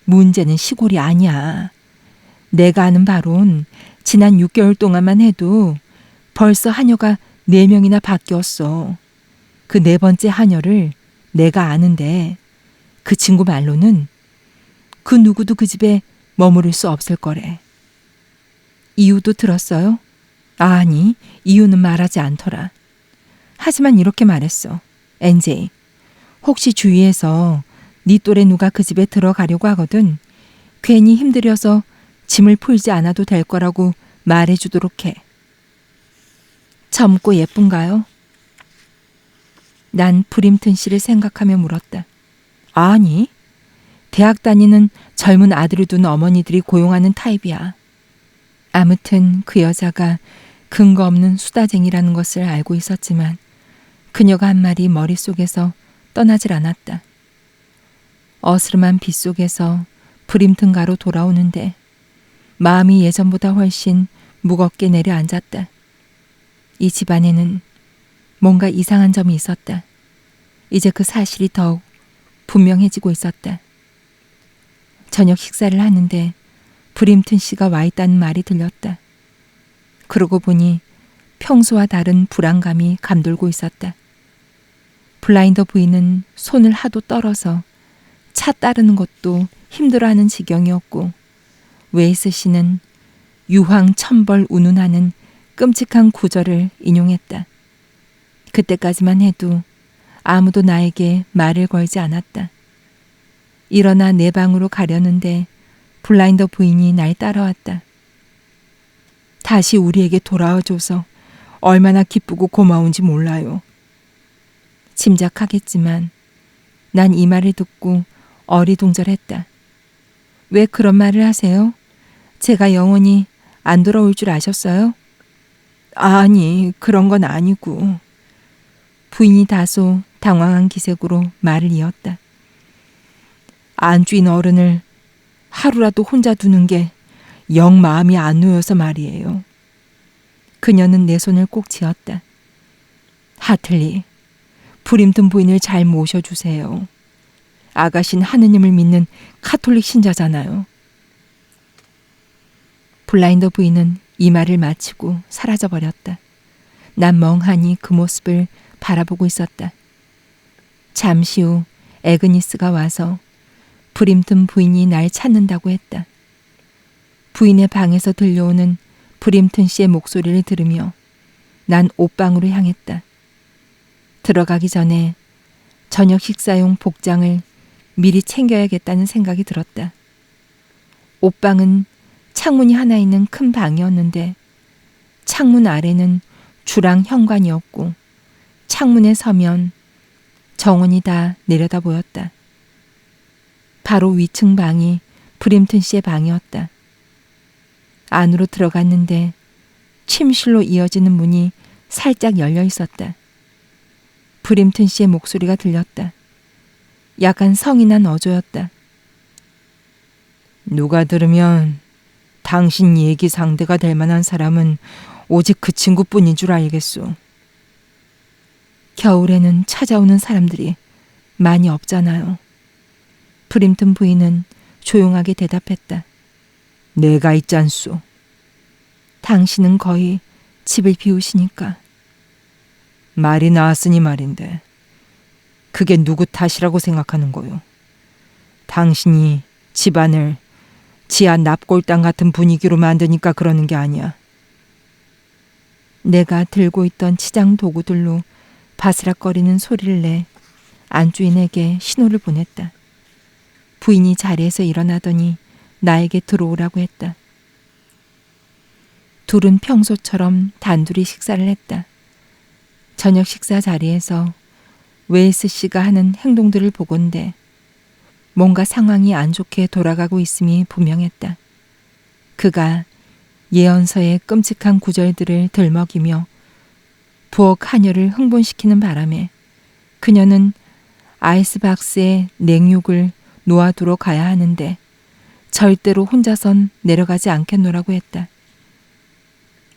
문제는 시골이 아니야. 내가 아는 바론 지난 6개월 동안만 해도 벌써 하녀가 4명이나 바뀌었어. 그 4번째 하녀를 내가 아는데 그 친구 말로는 그 누구도 그 집에 머무를 수 없을 거래. 이유도 들었어요? 아니, 이유는 말하지 않더라. 하지만 이렇게 말했어. NJ, 혹시 주위에서 네 또래 누가 그 집에 들어가려고 하거든 괜히 힘들여서 짐을 풀지 않아도 될 거라고 말해주도록 해. 젊고 예쁜가요? 난 브림튼 씨를 생각하며 물었다. 아니, 대학 다니는 젊은 아들을 둔 어머니들이 고용하는 타입이야. 아무튼 그 여자가 근거 없는 수다쟁이라는 것을 알고 있었지만 그녀가 한 말이 머릿속에서 떠나질 않았다. 어스름한 빗속에서 브림튼가로 돌아오는데 마음이 예전보다 훨씬 무겁게 내려앉았다. 이 집안에는 뭔가 이상한 점이 있었다. 이제 그 사실이 더욱 분명해지고 있었다. 저녁 식사를 하는데 브림튼 씨가 와 있다는 말이 들렸다. 그러고 보니 평소와 다른 불안감이 감돌고 있었다. 블라인더 부인은 손을 하도 떨어서 차 따르는 것도 힘들어하는 지경이었고 웨이스 씨는 유황천벌 운운하는 끔찍한 구절을 인용했다. 그때까지만 해도 아무도 나에게 말을 걸지 않았다. 일어나 내 방으로 가려는데 블라인더 부인이 날 따라왔다. 다시 우리에게 돌아와줘서 얼마나 기쁘고 고마운지 몰라요. 짐작하겠지만 난 이 말을 듣고 어리둥절했다. 왜 그런 말을 하세요? 제가 영원히 안 돌아올 줄 아셨어요? 아니, 그런 건 아니고. 부인이 다소 당황한 기색으로 말을 이었다. 안주인 어른을 하루라도 혼자 두는 게 영 마음이 안 놓여서 말이에요. 그녀는 내 손을 꼭 쥐었다. 하틀리, 브림튼 부인을 잘 모셔주세요. 아가씨는 하느님을 믿는 카톨릭 신자잖아요. 블라인더 부인은 이 말을 마치고 사라져버렸다. 난 멍하니 그 모습을 바라보고 있었다. 잠시 후 애그니스가 와서 브림튼 부인이 날 찾는다고 했다. 부인의 방에서 들려오는 브림튼 씨의 목소리를 들으며 난 옷방으로 향했다. 들어가기 전에 저녁 식사용 복장을 미리 챙겨야겠다는 생각이 들었다. 옷방은 창문이 하나 있는 큰 방이었는데 창문 아래는 주랑 현관이었고 창문에 서면 정원이 다 내려다 보였다. 바로 위층 방이 브림튼 씨의 방이었다. 안으로 들어갔는데 침실로 이어지는 문이 살짝 열려 있었다. 브림튼 씨의 목소리가 들렸다. 약간 성이 난 어조였다. 누가 들으면 당신 얘기 상대가 될 만한 사람은 오직 그 친구뿐인 줄 알겠소. 겨울에는 찾아오는 사람들이 많이 없잖아요. 브림튼 부인은 조용하게 대답했다. 내가 있잖소. 당신은 거의 집을 비우시니까. 말이 나왔으니 말인데 그게 누구 탓이라고 생각하는 거요. 당신이 집안을 지하 납골당 같은 분위기로 만드니까 그러는 게 아니야. 내가 들고 있던 치장 도구들로 바스락거리는 소리를 내 안주인에게 신호를 보냈다. 부인이 자리에서 일어나더니 나에게 들어오라고 했다. 둘은 평소처럼 단둘이 식사를 했다. 저녁 식사 자리에서 웨이스 씨가 하는 행동들을 보건대 뭔가 상황이 안 좋게 돌아가고 있음이 분명했다. 그가 예언서의 끔찍한 구절들을 들먹이며 부엌 하녀를 흥분시키는 바람에 그녀는 아이스박스에 냉육을 놓아두러 가야 하는데 절대로 혼자선 내려가지 않겠노라고 했다.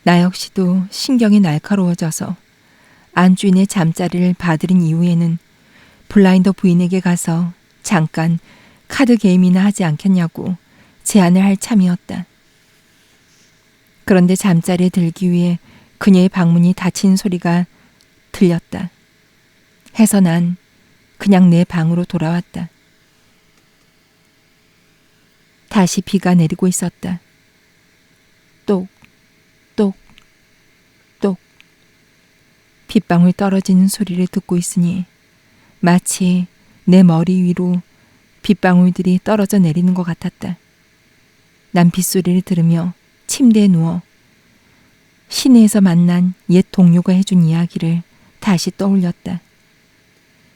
나 역시도 신경이 날카로워져서 안주인의 잠자리를 봐들인 이후에는 블라인더 부인에게 가서 잠깐 카드 게임이나 하지 않겠냐고 제안을 할 참이었다. 그런데 잠자리에 들기 위해 그녀의 방문이 닫힌 소리가 들렸다. 해서 난 그냥 내 방으로 돌아왔다. 다시 비가 내리고 있었다. 똑, 똑, 똑. 빗방울 떨어지는 소리를 듣고 있으니 마치 내 머리 위로 빗방울들이 떨어져 내리는 것 같았다. 난 빗소리를 들으며 침대에 누워 시내에서 만난 옛 동료가 해준 이야기를 다시 떠올렸다.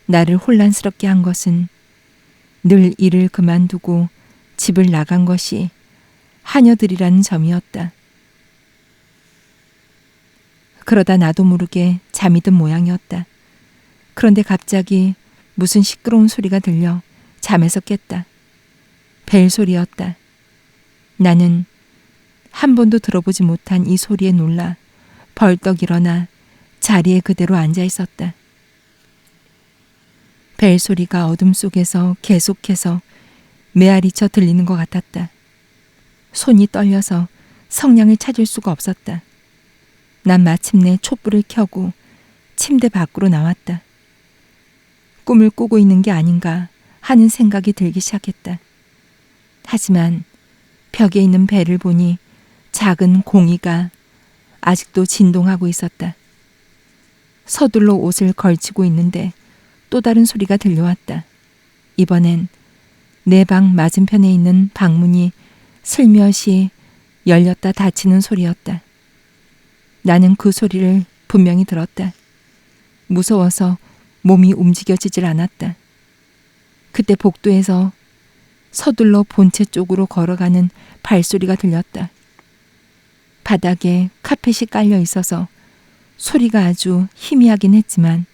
나를 혼란스럽게 한 것은 늘 일을 그만두고 집을 나간 것이 하녀들이라는 점이었다. 그러다 나도 모르게 잠이 든 모양이었다. 그런데 갑자기 무슨 시끄러운 소리가 들려 잠에서 깼다. 벨 소리였다. 나는 한 번도 들어보지 못한 이 소리에 놀라 벌떡 일어나 자리에 그대로 앉아 있었다. 벨 소리가 어둠 속에서 계속해서 메아리쳐 들리는 것 같았다. 손이 떨려서 성냥을 찾을 수가 없었다. 난 마침내 촛불을 켜고 침대 밖으로 나왔다. 꿈을 꾸고 있는 게 아닌가 하는 생각이 들기 시작했다. 하지만 벽에 있는 벨을 보니 작은 공이가 아직도 진동하고 있었다. 서둘러 옷을 걸치고 있는데 또 다른 소리가 들려왔다. 이번엔 내 방 맞은편에 있는 방문이 슬며시 열렸다 닫히는 소리였다. 나는 그 소리를 분명히 들었다. 무서워서 몸이 움직여지질 않았다. 그때 복도에서 서둘러 본체 쪽으로 걸어가는 발소리가 들렸다. 바닥에 카펫이 깔려 있어서 소리가 아주 희미하긴 했지만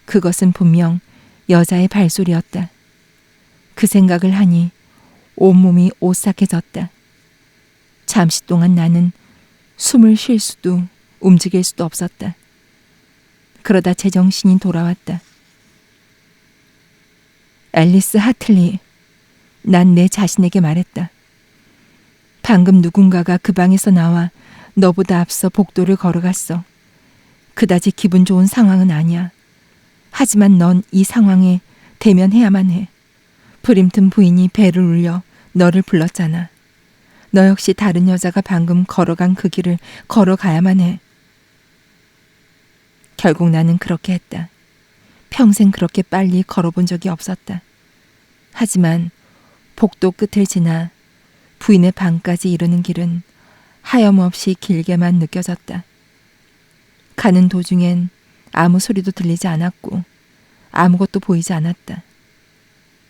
그것은 분명 여자의 발소리였다. 그 생각을 하니 온몸이 오싹해졌다. 잠시 동안 나는 숨을 쉴 수도 움직일 수도 없었다. 그러다 제정신이 돌아왔다. 앨리스 하틀리, 난 내 자신에게 말했다. 방금 누군가가 그 방에서 나와 너보다 앞서 복도를 걸어갔어. 그다지 기분 좋은 상황은 아니야. 하지만 넌 이 상황에 대면해야만 해. 브림튼 부인이 배를 울려 너를 불렀잖아. 너 역시 다른 여자가 방금 걸어간 그 길을 걸어가야만 해. 결국 나는 그렇게 했다. 평생 그렇게 빨리 걸어본 적이 없었다. 하지만 복도 끝을 지나 부인의 방까지 이르는 길은 하염없이 길게만 느껴졌다. 가는 도중엔 아무 소리도 들리지 않았고 아무것도 보이지 않았다.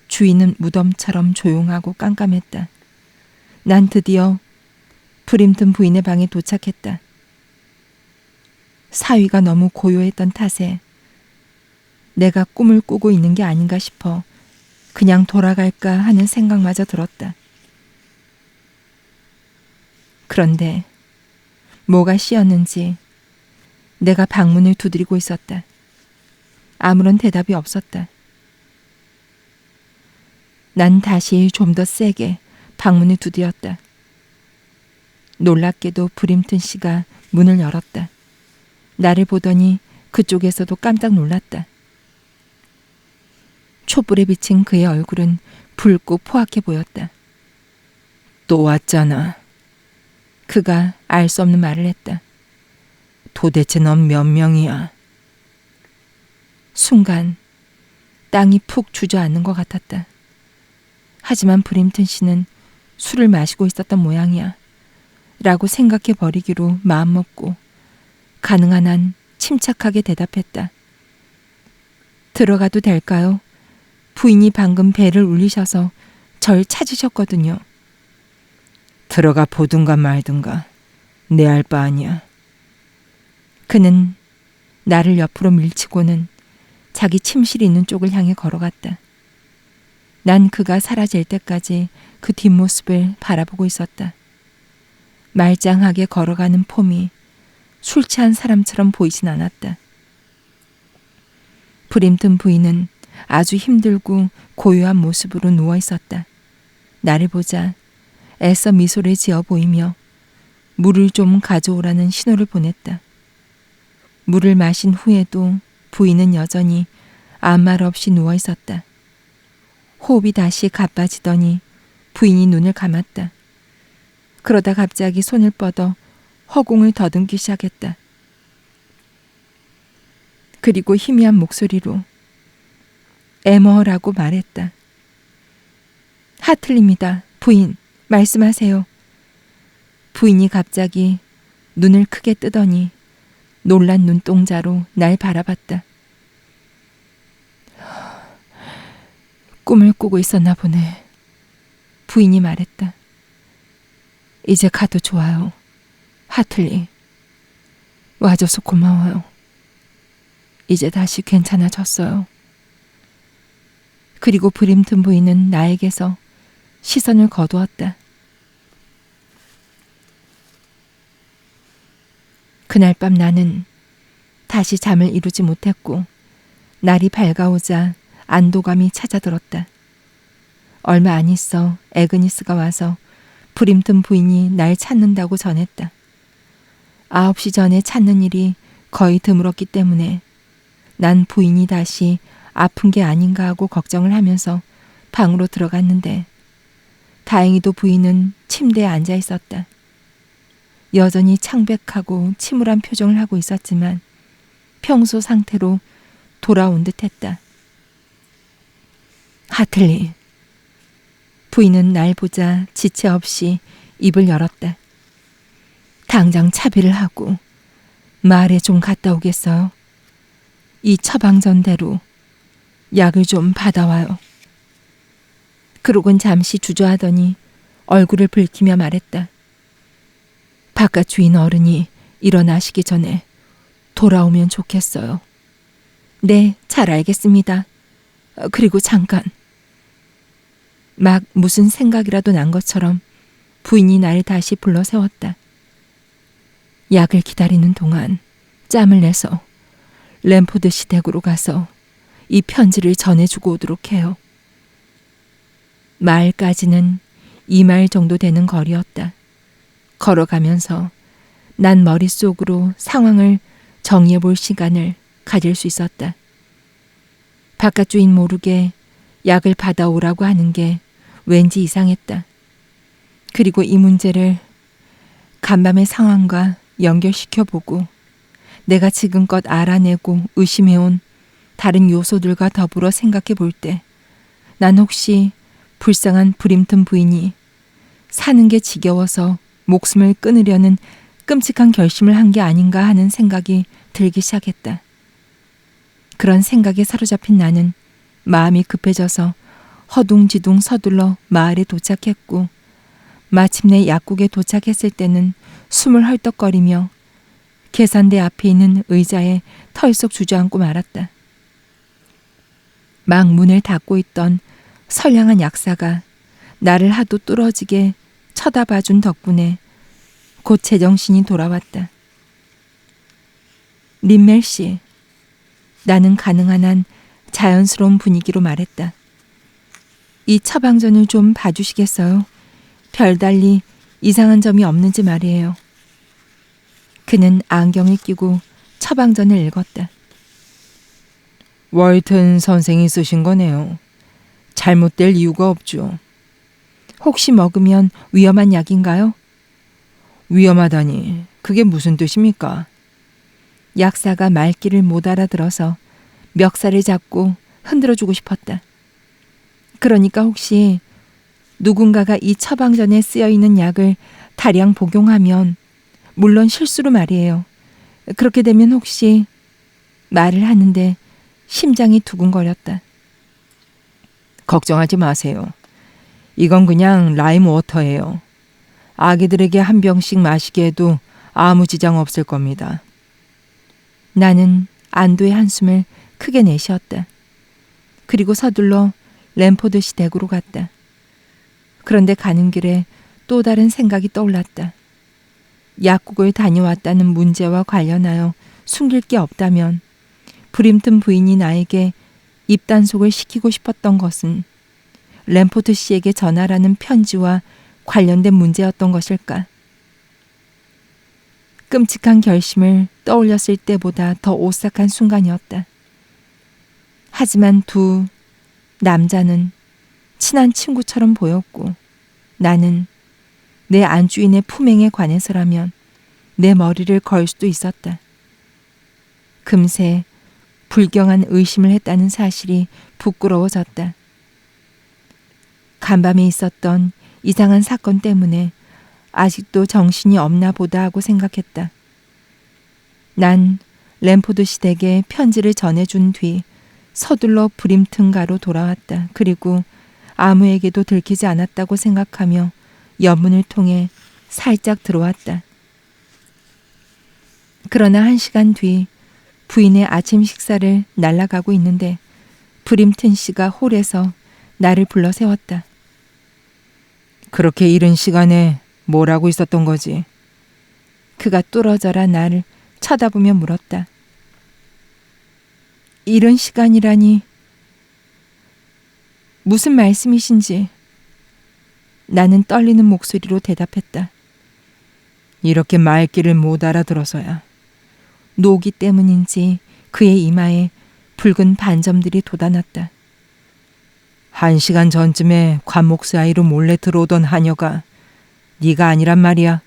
주위는 무덤처럼 조용하고 깜깜했다. 난 드디어 브림튼 부인의 방에 도착했다. 사위가 너무 고요했던 탓에 내가 꿈을 꾸고 있는 게 아닌가 싶어 그냥 돌아갈까 하는 생각마저 들었다. 그런데 뭐가 씌었는지 내가 방문을 두드리고 있었다. 아무런 대답이 없었다. 난 다시 좀 더 세게 방문을 두드렸다. 놀랍게도 브림튼 씨가 문을 열었다. 나를 보더니 그쪽에서도 깜짝 놀랐다. 촛불에 비친 그의 얼굴은 붉고 포악해 보였다. 또 왔잖아. 그가 알 수 없는 말을 했다. 도대체 넌 몇 명이야? 순간 땅이 푹 주저앉는 것 같았다. 하지만 브림튼 씨는 술을 마시고 있었던 모양이야. 라고 생각해 버리기로 마음먹고 가능한 한 침착하게 대답했다. 들어가도 될까요? 부인이 방금 배를 울리셔서 절 찾으셨거든요. 들어가 보든가 말든가 내 알 바 아니야. 그는 나를 옆으로 밀치고는 자기 침실이 있는 쪽을 향해 걸어갔다. 난 그가 사라질 때까지 그 뒷모습을 바라보고 있었다. 말짱하게 걸어가는 폼이 술 취한 사람처럼 보이진 않았다. 브림튼 부인은 아주 힘들고 고요한 모습으로 누워 있었다. 나를 보자 애써 미소를 지어 보이며 물을 좀 가져오라는 신호를 보냈다. 물을 마신 후에도 부인은 여전히 아무 말 없이 누워 있었다. 호흡이 다시 가빠지더니 부인이 눈을 감았다. 그러다 갑자기 손을 뻗어 허공을 더듬기 시작했다. 그리고 희미한 목소리로 에머라고 말했다. 하틀입니다. 부인, 말씀하세요. 부인이 갑자기 눈을 크게 뜨더니 놀란 눈동자로 날 바라봤다. 꿈을 꾸고 있었나 보네. 부인이 말했다. 이제 가도 좋아요. 하틀리. 와줘서 고마워요. 이제 다시 괜찮아졌어요. 그리고 브림튼 부인은 나에게서 시선을 거두었다. 그날 밤 나는 다시 잠을 이루지 못했고 날이 밝아오자 안도감이 찾아들었다. 얼마 안 있어 애그니스가 와서 브림튼 부인이 날 찾는다고 전했다. 9시 전에 찾는 일이 거의 드물었기 때문에 난 부인이 다시 아픈 게 아닌가 하고 걱정을 하면서 방으로 들어갔는데 다행히도 부인은 침대에 앉아 있었다. 여전히 창백하고 침울한 표정을 하고 있었지만 평소 상태로 돌아온 듯했다. 하틀리. 부인은 날 보자 지체 없이 입을 열었다. 당장 차비를 하고 마을에 좀 갔다 오겠어요? 이 처방전대로 약을 좀 받아와요. 그러곤 잠시 주저하더니 얼굴을 붉히며 말했다. 바깥 주인 어른이 일어나시기 전에 돌아오면 좋겠어요. 네, 잘 알겠습니다. 그리고 잠깐. 막 무슨 생각이라도 난 것처럼 부인이 날 다시 불러 세웠다. 약을 기다리는 동안 짬을 내서 램포드 시 댁으로 가서 이 편지를 전해주고 오도록 해요. 마을까지는 2마일 정도 되는 거리였다. 걸어가면서 난 머릿속으로 상황을 정리해 볼 시간을 가질 수 있었다. 바깥 주인 모르게 약을 받아오라고 하는 게 왠지 이상했다. 그리고 이 문제를 간밤의 상황과 연결시켜보고 내가 지금껏 알아내고 의심해온 다른 요소들과 더불어 생각해 볼 때 난 혹시 불쌍한 브림튼 부인이 사는 게 지겨워서 목숨을 끊으려는 끔찍한 결심을 한 게 아닌가 하는 생각이 들기 시작했다. 그런 생각에 사로잡힌 나는 마음이 급해져서 허둥지둥 서둘러 마을에 도착했고 마침내 약국에 도착했을 때는 숨을 헐떡거리며 계산대 앞에 있는 의자에 털썩 주저앉고 말았다. 막 문을 닫고 있던 선량한 약사가 나를 하도 뚫어지게 쳐다봐준 덕분에 곧 제정신이 돌아왔다. 린멜 씨, 나는 가능한 한 자연스러운 분위기로 말했다. 이 처방전을 좀 봐주시겠어요? 별달리 이상한 점이 없는지 말이에요. 그는 안경을 끼고 처방전을 읽었다. 월튼 선생이 쓰신 거네요. 잘못될 이유가 없죠. 혹시 먹으면 위험한 약인가요? 위험하다니, 그게 무슨 뜻입니까? 약사가 말귀를 못 알아들어서 멱살을 잡고 흔들어주고 싶었다. 그러니까 혹시 누군가가 이 처방전에 쓰여있는 약을 다량 복용하면, 물론 실수로 말이에요. 그렇게 되면 혹시 말을 하는데 심장이 두근거렸다. 걱정하지 마세요. 이건 그냥 라임 워터예요. 아기들에게 한 병씩 마시게 해도 아무 지장 없을 겁니다. 나는 안도의 한숨을 크게 내쉬었다. 그리고 서둘러 램포드 시 댁으로 갔다. 그런데 가는 길에 또 다른 생각이 떠올랐다. 약국을 다녀왔다는 문제와 관련하여 숨길 게 없다면 브림튼 부인이 나에게 입단속을 시키고 싶었던 것은 램포드 씨에게 전하라는 편지와 관련된 문제였던 것일까? 끔찍한 결심을 떠올렸을 때보다 더 오싹한 순간이었다. 하지만 두 남자는 친한 친구처럼 보였고 나는 내 안주인의 품행에 관해서라면 내 머리를 걸 수도 있었다. 금세 불경한 의심을 했다는 사실이 부끄러워졌다. 간밤에 있었던 이상한 사건 때문에 아직도 정신이 없나 보다 하고 생각했다. 난 램포드 시댁에 편지를 전해준 뒤 서둘러 브림튼가로 돌아왔다. 그리고 아무에게도 들키지 않았다고 생각하며 옆문을 통해 살짝 들어왔다. 그러나 1시간 뒤 부인의 아침 식사를 날아가고 있는데 브림튼 씨가 홀에서 나를 불러 세웠다. 그렇게 이른 시간에 뭘 하고 있었던 거지? 그가 뚫어져라 나를 쳐다보며 물었다. 이른 시간이라니 무슨 말씀이신지. 나는 떨리는 목소리로 대답했다. 이렇게 말귀를 못 알아들어서야. 노기 때문인지 그의 이마에 붉은 반점들이 돋아났다. 1시간 전쯤에 관목 사이로 몰래 들어오던 하녀가 네가 아니란 말이야.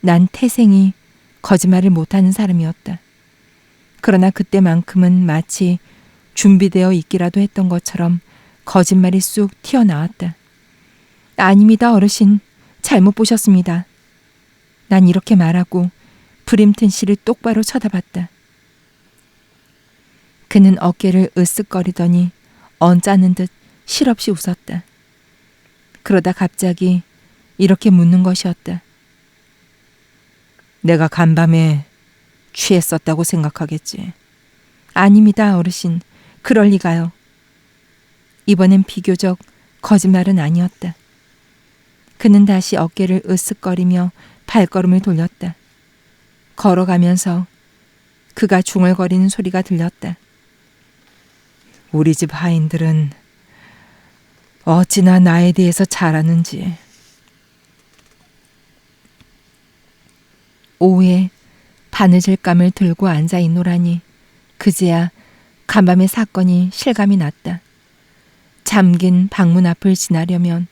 난 태생이 거짓말을 못하는 사람이었다. 그러나 그때만큼은 마치 준비되어 있기라도 했던 것처럼 거짓말이 쑥 튀어나왔다. 아닙니다, 어르신. 잘못 보셨습니다. 난 이렇게 말하고 브림튼 씨를 똑바로 쳐다봤다. 그는 어깨를 으쓱거리더니 언짢은 듯 실없이 웃었다. 그러다 갑자기 이렇게 묻는 것이었다. 내가 간밤에 취했었다고 생각하겠지. 아닙니다, 어르신. 그럴 리가요. 이번엔 비교적 거짓말은 아니었다. 그는 다시 어깨를 으쓱거리며 발걸음을 돌렸다. 걸어가면서 그가 중얼거리는 소리가 들렸다. 우리 집 하인들은 어찌나 나에 대해서 잘 아는지. 오후에 바느질감을 들고 앉아 있노라니 그제야 간밤의 사건이 실감이 났다. 잠긴 방문 앞을 지나려면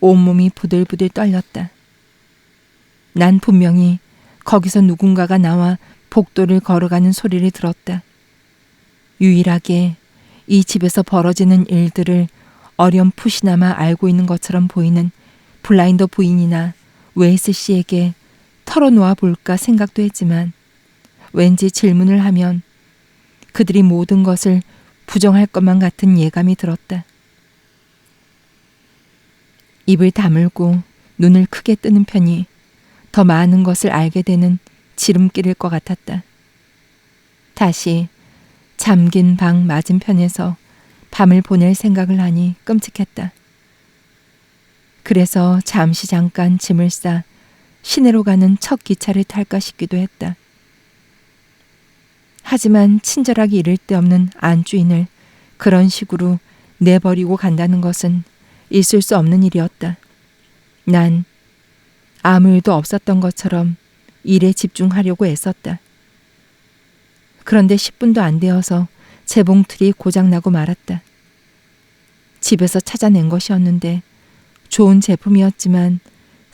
온몸이 부들부들 떨렸다. 난 분명히 거기서 누군가가 나와 복도를 걸어가는 소리를 들었다. 유일하게 이 집에서 벌어지는 일들을 어렴풋이나마 알고 있는 것처럼 보이는 블라인더 부인이나 웨이스 씨에게 털어놓아 볼까 생각도 했지만 왠지 질문을 하면 그들이 모든 것을 부정할 것만 같은 예감이 들었다. 입을 다물고 눈을 크게 뜨는 편이 더 많은 것을 알게 되는 지름길일 것 같았다. 다시 잠긴 방 맞은편에서 밤을 보낼 생각을 하니 끔찍했다. 그래서 잠깐 짐을 싸 시내로 가는 첫 기차를 탈까 싶기도 했다. 하지만 친절하게 이를 데 없는 안주인을 그런 식으로 내버리고 간다는 것은 있을 수 없는 일이었다. 난 아무 일도 없었던 것처럼 일에 집중하려고 애썼다. 그런데 10분도 안 되어서 재봉틀이 고장나고 말았다. 집에서 찾아낸 것이었는데 좋은 제품이었지만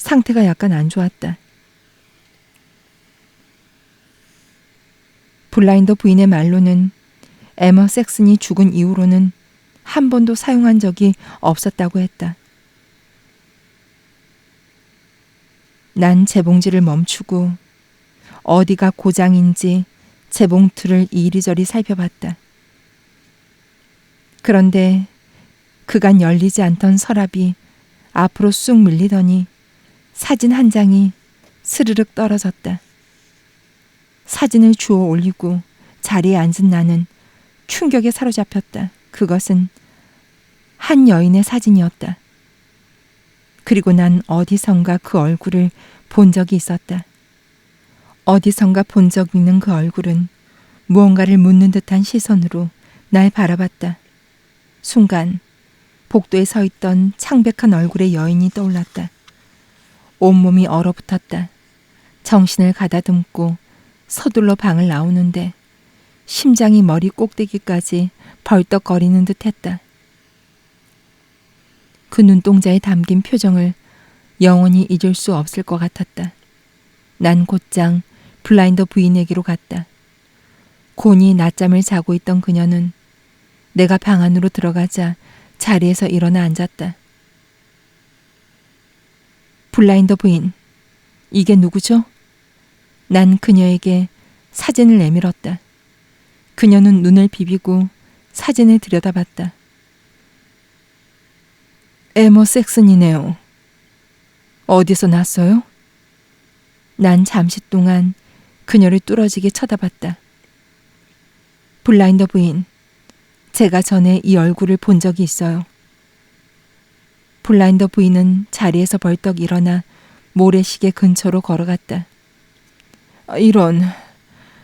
상태가 약간 안 좋았다. 블라인더 부인의 말로는 에머 섹슨이 죽은 이후로는 한 번도 사용한 적이 없었다고 했다. 난 재봉질을 멈추고 어디가 고장인지 재봉틀을 이리저리 살펴봤다. 그런데 그간 열리지 않던 서랍이 앞으로 쑥 밀리더니 사진 한 장이 스르륵 떨어졌다. 사진을 주워 올리고 자리에 앉은 나는 충격에 사로잡혔다. 그것은 한 여인의 사진이었다. 그리고 난 어디선가 그 얼굴을 본 적이 있었다. 어디선가 본 적 있는 그 얼굴은 무언가를 묻는 듯한 시선으로 날 바라봤다. 순간 복도에 서 있던 창백한 얼굴의 여인이 떠올랐다. 온몸이 얼어붙었다. 정신을 가다듬고 서둘러 방을 나오는데 심장이 머리 꼭대기까지 벌떡거리는 듯 했다. 그 눈동자에 담긴 표정을 영원히 잊을 수 없을 것 같았다. 난 곧장 블라인더 부인에게로 갔다. 곤히 낮잠을 자고 있던 그녀는 내가 방 안으로 들어가자 자리에서 일어나 앉았다. 블라인더 부인, 이게 누구죠? 난 그녀에게 사진을 내밀었다. 그녀는 눈을 비비고 사진을 들여다봤다. 에머 섹슨이네요. 어디서 났어요? 난 잠시 동안 그녀를 뚫어지게 쳐다봤다. 블라인더 부인, 제가 전에 이 얼굴을 본 적이 있어요. 블라인더 부인은 자리에서 벌떡 일어나 모래시계 근처로 걸어갔다. 이런,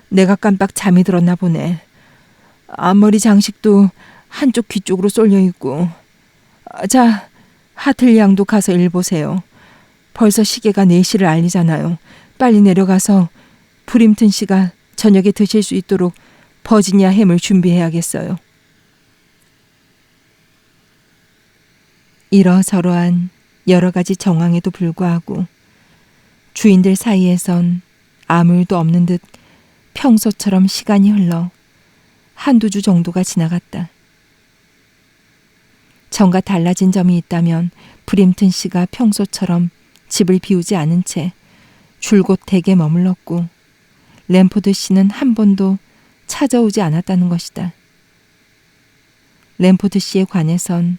내가 깜빡 잠이 들었나 보네. 앞머리 장식도 한쪽 귀 쪽으로 쏠려 있고. 자, 하틀리 양도 가서 일 보세요. 벌써 시계가 4시를 알리잖아요. 빨리 내려가서 브림튼 씨가 저녁에 드실 수 있도록 버지니아 햄을 준비해야겠어요. 이러저러한 여러 가지 정황에도 불구하고 주인들 사이에선 아무 일도 없는 듯 평소처럼 시간이 흘러 한두 주 정도가 지나갔다. 전과 달라진 점이 있다면 브림튼 씨가 평소처럼 집을 비우지 않은 채 줄곧 댁에 머물렀고 램포드 씨는 한 번도 찾아오지 않았다는 것이다. 램포드 씨에 관해선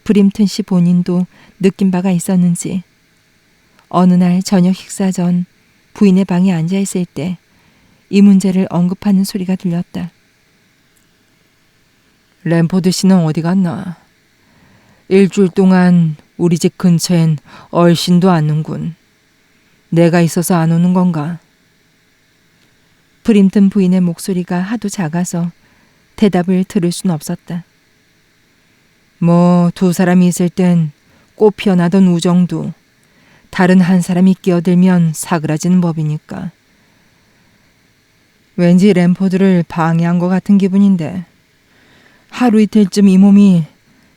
브림튼 씨 본인도 느낀 바가 있었는지 어느 날 저녁 식사 전 부인의 방에 앉아 있을 때 이 문제를 언급하는 소리가 들렸다. 램포드 씨는 어디 갔나? 일주일 동안 우리 집 근처엔 얼씬도 않는군. 내가 있어서 안 오는 건가? 브림튼 부인의 목소리가 하도 작아서 대답을 들을 순 없었다. 뭐 2사람이 있을 땐 꽃 피어나던 우정도 다른 한 사람이 끼어들면 사그라지는 법이니까. 왠지 램포드를 방해한 것 같은 기분인데 하루 이틀쯤 이 몸이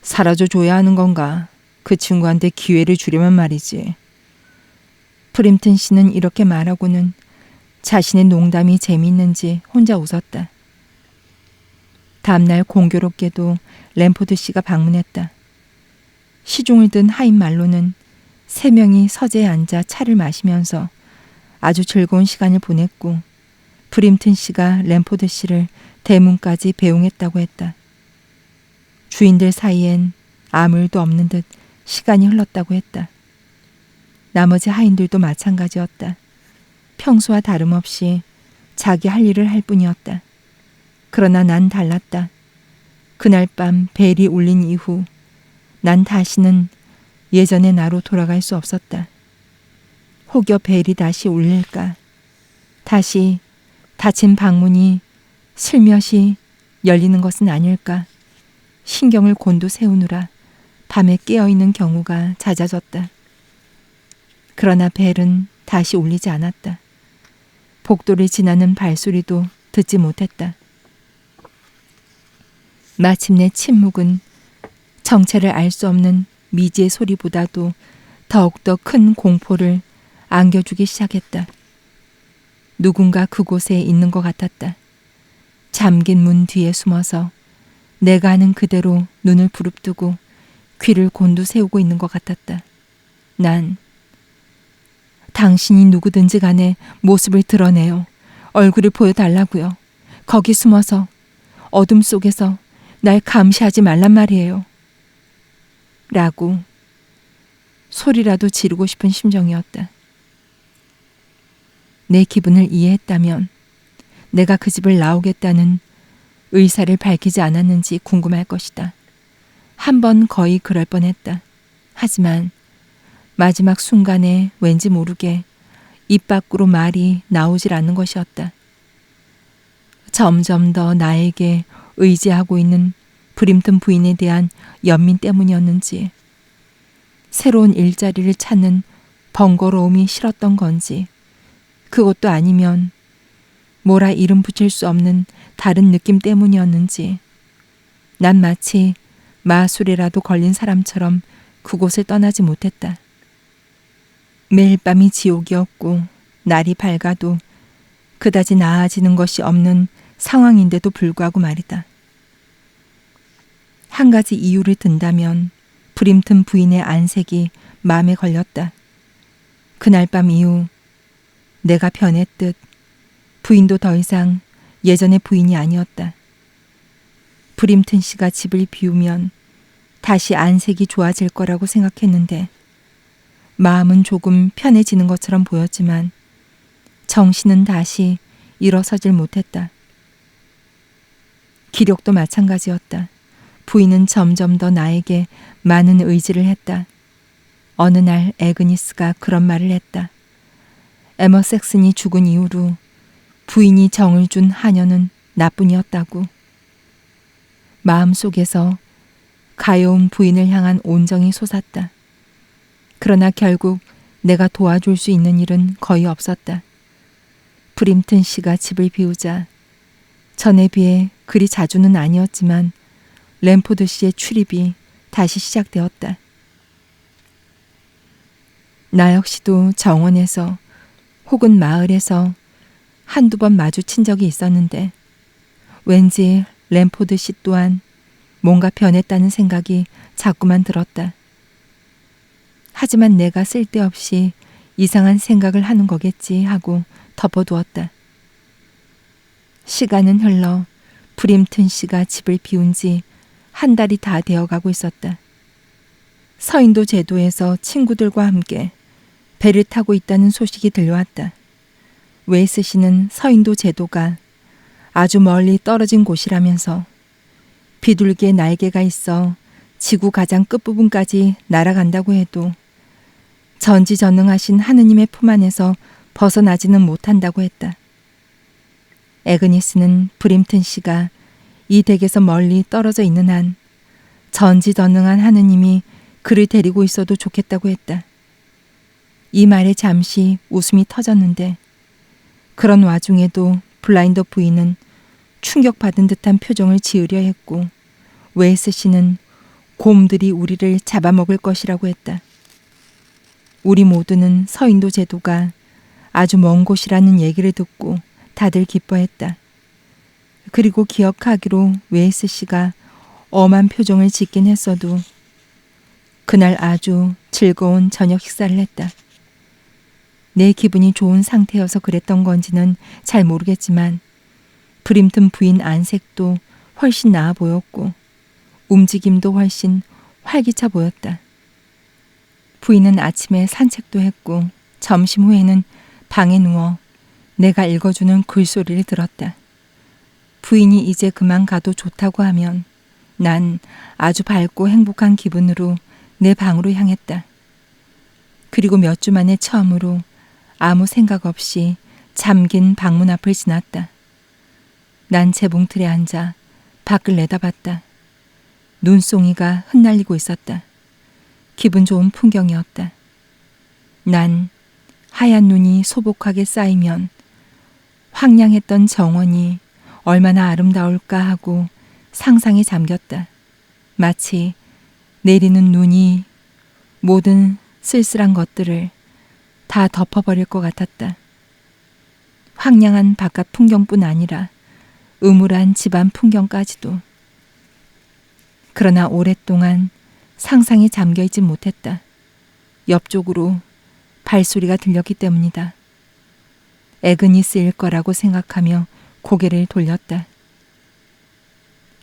사라져 줘야 하는 건가? 그 친구한테 기회를 주려면 말이지. 브림튼 씨는 이렇게 말하고는 자신의 농담이 재미있는지 혼자 웃었다. 다음날 공교롭게도 램포드 씨가 방문했다. 시중을 든 하인 말로는 3명이 서재에 앉아 차를 마시면서 아주 즐거운 시간을 보냈고 브림튼 씨가 램포드 씨를 대문까지 배웅했다고 했다. 주인들 사이엔 아무 일도 없는 듯 시간이 흘렀다고 했다. 나머지 하인들도 마찬가지였다. 평소와 다름없이 자기 할 일을 할 뿐이었다. 그러나 난 달랐다. 그날 밤 벨이 울린 이후 난 다시는 예전의 나로 돌아갈 수 없었다. 혹여 벨이 다시 울릴까? 다시 닫힌 방문이 슬며시 열리는 것은 아닐까? 신경을 곤두세우느라 밤에 깨어있는 경우가 잦아졌다. 그러나 벨은 다시 울리지 않았다. 복도를 지나는 발소리도 듣지 못했다. 마침내 침묵은 정체를 알 수 없는 미지의 소리보다도 더욱더 큰 공포를 안겨주기 시작했다. 누군가 그곳에 있는 것 같았다. 잠긴 문 뒤에 숨어서 내가 하는 그대로 눈을 부릅뜨고 귀를 곤두세우고 있는 것 같았다. 난 당신이 누구든지 간에 모습을 드러내요. 얼굴을 보여달라고요. 거기 숨어서 어둠 속에서 날 감시하지 말란 말이에요. 라고 소리라도 지르고 싶은 심정이었다. 내 기분을 이해했다면 내가 그 집을 나오겠다는 의사를 밝히지 않았는지 궁금할 것이다. 한 번 거의 그럴 뻔했다. 하지만 마지막 순간에 왠지 모르게 입 밖으로 말이 나오질 않는 것이었다. 점점 더 나에게 의지하고 있는 브림튼 부인에 대한 연민 때문이었는지 새로운 일자리를 찾는 번거로움이 싫었던 건지 그것도 아니면 뭐라 이름 붙일 수 없는 다른 느낌 때문이었는지 난 마치 마술이라도 걸린 사람처럼 그곳을 떠나지 못했다. 매일 밤이 지옥이었고 날이 밝아도 그다지 나아지는 것이 없는 상황인데도 불구하고 말이다. 한 가지 이유를 든다면 브림튼 부인의 안색이 마음에 걸렸다. 그날 밤 이후 내가 변했듯 부인도 더 이상 예전의 부인이 아니었다. 브림튼 씨가 집을 비우면 다시 안색이 좋아질 거라고 생각했는데 마음은 조금 편해지는 것처럼 보였지만 정신은 다시 일어서질 못했다. 기력도 마찬가지였다. 부인은 점점 더 나에게 많은 의지를 했다. 어느 날 애그니스가 그런 말을 했다. 에머 섹슨이 죽은 이후로 부인이 정을 준 하녀는 나뿐이었다고. 마음속에서 가여운 부인을 향한 온정이 솟았다. 그러나 결국 내가 도와줄 수 있는 일은 거의 없었다. 브림튼 씨가 집을 비우자 전에 비해 그리 자주는 아니었지만 램포드 씨의 출입이 다시 시작되었다. 나 역시도 정원에서 혹은 마을에서 한두 번 마주친 적이 있었는데 왠지 램포드 씨 또한 뭔가 변했다는 생각이 자꾸만 들었다. 하지만 내가 쓸데없이 이상한 생각을 하는 거겠지 하고 덮어두었다. 시간은 흘러 브림튼 씨가 집을 비운 지 한 달이 다 되어가고 있었다. 서인도 제도에서 친구들과 함께 배를 타고 있다는 소식이 들려왔다. 웨이스 씨는 서인도 제도가 아주 멀리 떨어진 곳이라면서 비둘기의 날개가 있어 지구 가장 끝부분까지 날아간다고 해도 전지전능하신 하느님의 품 안에서 벗어나지는 못한다고 했다. 애그니스는 브림튼 씨가 이 댁에서 멀리 떨어져 있는 한 전지전능한 하느님이 그를 데리고 있어도 좋겠다고 했다. 이 말에 잠시 웃음이 터졌는데 그런 와중에도 블라인더 부인은 충격받은 듯한 표정을 지으려 했고 웨이스 씨는 곰들이 우리를 잡아먹을 것이라고 했다. 우리 모두는 서인도 제도가 아주 먼 곳이라는 얘기를 듣고 다들 기뻐했다. 그리고 기억하기로 웨이스 씨가 엄한 표정을 짓긴 했어도 그날 아주 즐거운 저녁 식사를 했다. 내 기분이 좋은 상태여서 그랬던 건지는 잘 모르겠지만 브림튼 부인 안색도 훨씬 나아 보였고 움직임도 훨씬 활기차 보였다. 부인은 아침에 산책도 했고 점심 후에는 방에 누워 내가 읽어주는 글소리를 들었다. 부인이 이제 그만 가도 좋다고 하면 난 아주 밝고 행복한 기분으로 내 방으로 향했다. 그리고 몇 주 만에 처음으로 아무 생각 없이 잠긴 방문 앞을 지났다. 난 재봉틀에 앉아 밖을 내다봤다. 눈송이가 흩날리고 있었다. 기분 좋은 풍경이었다. 난 하얀 눈이 소복하게 쌓이면 황량했던 정원이 얼마나 아름다울까 하고 상상에 잠겼다. 마치 내리는 눈이 모든 쓸쓸한 것들을 다 덮어버릴 것 같았다. 황량한 바깥 풍경뿐 아니라 음울한 집안 풍경까지도. 그러나 오랫동안 상상에 잠겨있지 못했다. 옆쪽으로 발소리가 들렸기 때문이다. 애그니스일 거라고 생각하며 고개를 돌렸다.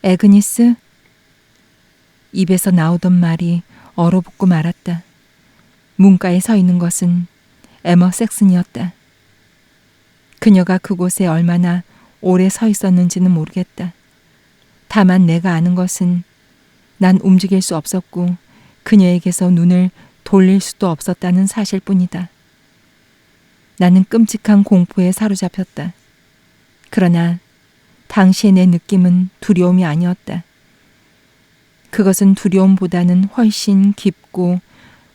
애그니스? 입에서 나오던 말이 얼어붙고 말았다. 문가에 서 있는 것은 에머 섹슨이었다. 그녀가 그곳에 얼마나 오래 서 있었는지는 모르겠다. 다만 내가 아는 것은 난 움직일 수 없었고 그녀에게서 눈을 돌릴 수도 없었다는 사실뿐이다. 나는 끔찍한 공포에 사로잡혔다. 그러나 당시의 내 느낌은 두려움이 아니었다. 그것은 두려움보다는 훨씬 깊고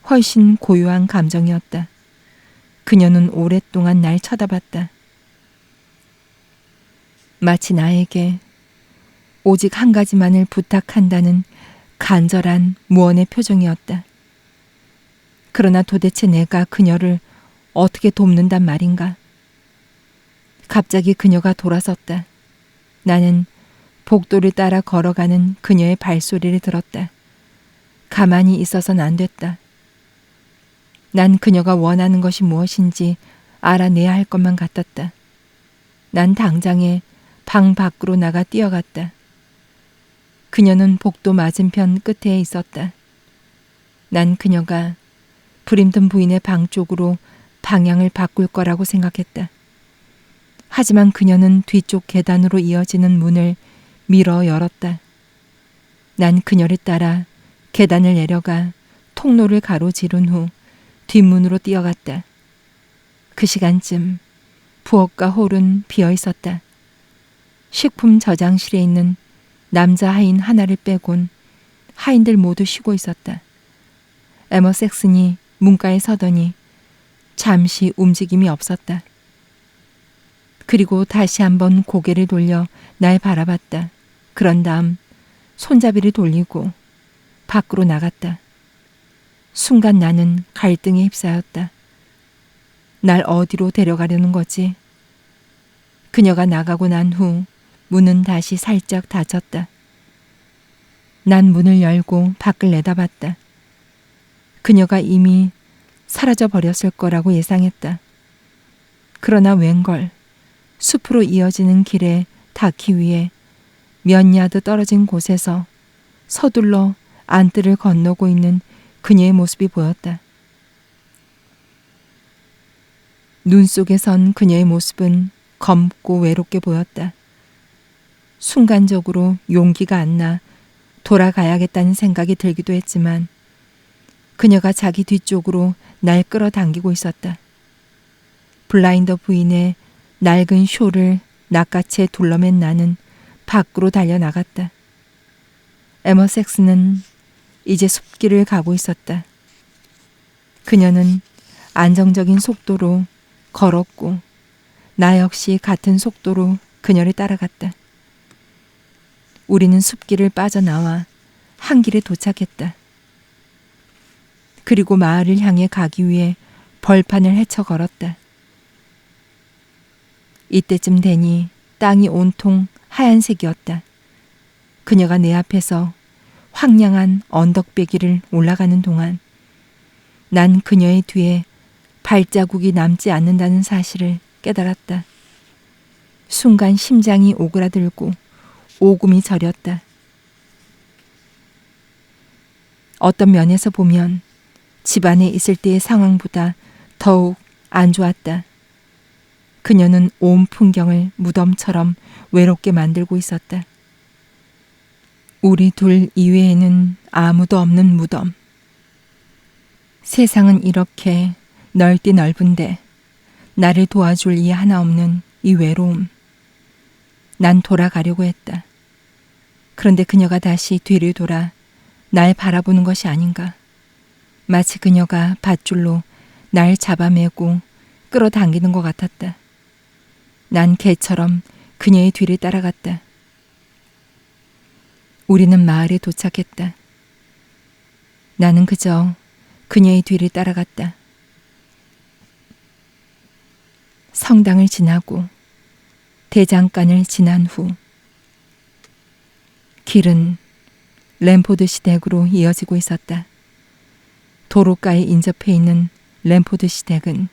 훨씬 고요한 감정이었다. 그녀는 오랫동안 날 쳐다봤다. 마치 나에게 오직 한 가지만을 부탁한다는 간절한 무언의 표정이었다. 그러나 도대체 내가 그녀를 어떻게 돕는단 말인가? 갑자기 그녀가 돌아섰다. 나는 복도를 따라 걸어가는 그녀의 발소리를 들었다. 가만히 있어선 안 됐다. 난 그녀가 원하는 것이 무엇인지 알아내야 할 것만 같았다. 난 당장에 방 밖으로 나가 뛰어갔다. 그녀는 복도 맞은편 끝에 있었다. 난 그녀가 브림튼 부인의 방 쪽으로 방향을 바꿀 거라고 생각했다. 하지만 그녀는 뒤쪽 계단으로 이어지는 문을 밀어 열었다. 난 그녀를 따라 계단을 내려가 통로를 가로지른 후 뒷문으로 뛰어갔다. 그 시간쯤 부엌과 홀은 비어 있었다. 식품 저장실에 있는 남자 하인 하나를 빼곤 하인들 모두 쉬고 있었다. 에머 섹슨이 문가에 서더니 잠시 움직임이 없었다. 그리고 다시 한번 고개를 돌려 날 바라봤다. 그런 다음 손잡이를 돌리고 밖으로 나갔다. 순간 나는 갈등에 휩싸였다. 날 어디로 데려가려는 거지? 그녀가 나가고 난 후 문은 다시 살짝 닫혔다. 난 문을 열고 밖을 내다봤다. 그녀가 이미 사라져 버렸을 거라고 예상했다. 그러나 웬걸 숲으로 이어지는 길에 닿기 위해 몇 야드 떨어진 곳에서 서둘러 안뜰을 건너고 있는 그녀의 모습이 보였다. 눈 속에 선 그녀의 모습은 검고 외롭게 보였다. 순간적으로 용기가 안 나 돌아가야겠다는 생각이 들기도 했지만 그녀가 자기 뒤쪽으로 날 끌어당기고 있었다. 블라인더 부인의 낡은 쇼를 낚아채 둘러맨 나는 밖으로 달려나갔다. 에머 섹스는 이제 숲길을 가고 있었다. 그녀는 안정적인 속도로 걸었고 나 역시 같은 속도로 그녀를 따라갔다. 우리는 숲길을 빠져나와 한 길에 도착했다. 그리고 마을을 향해 가기 위해 벌판을 헤쳐 걸었다. 이때쯤 되니 땅이 온통 하얀색이었다. 그녀가 내 앞에서 황량한 언덕배기를 올라가는 동안 난 그녀의 뒤에 발자국이 남지 않는다는 사실을 깨달았다. 순간 심장이 오그라들고 오금이 저렸다. 어떤 면에서 보면 집안에 있을 때의 상황보다 더욱 안 좋았다. 그녀는 온 풍경을 무덤처럼 외롭게 만들고 있었다. 우리 둘 이외에는 아무도 없는 무덤. 세상은 이렇게 넓디 넓은데 나를 도와줄 이 하나 없는 이 외로움. 난 돌아가려고 했다. 그런데 그녀가 다시 뒤를 돌아 날 바라보는 것이 아닌가. 마치 그녀가 밧줄로 날 잡아매고 끌어당기는 것 같았다. 난 개처럼 그녀의 뒤를 따라갔다. 우리는 마을에 도착했다. 나는 그저 그녀의 뒤를 따라갔다. 성당을 지나고 대장간을 지난 후 길은 램포드시 댁으로 이어지고 있었다. 도로가에 인접해 있는 램포드시 댁은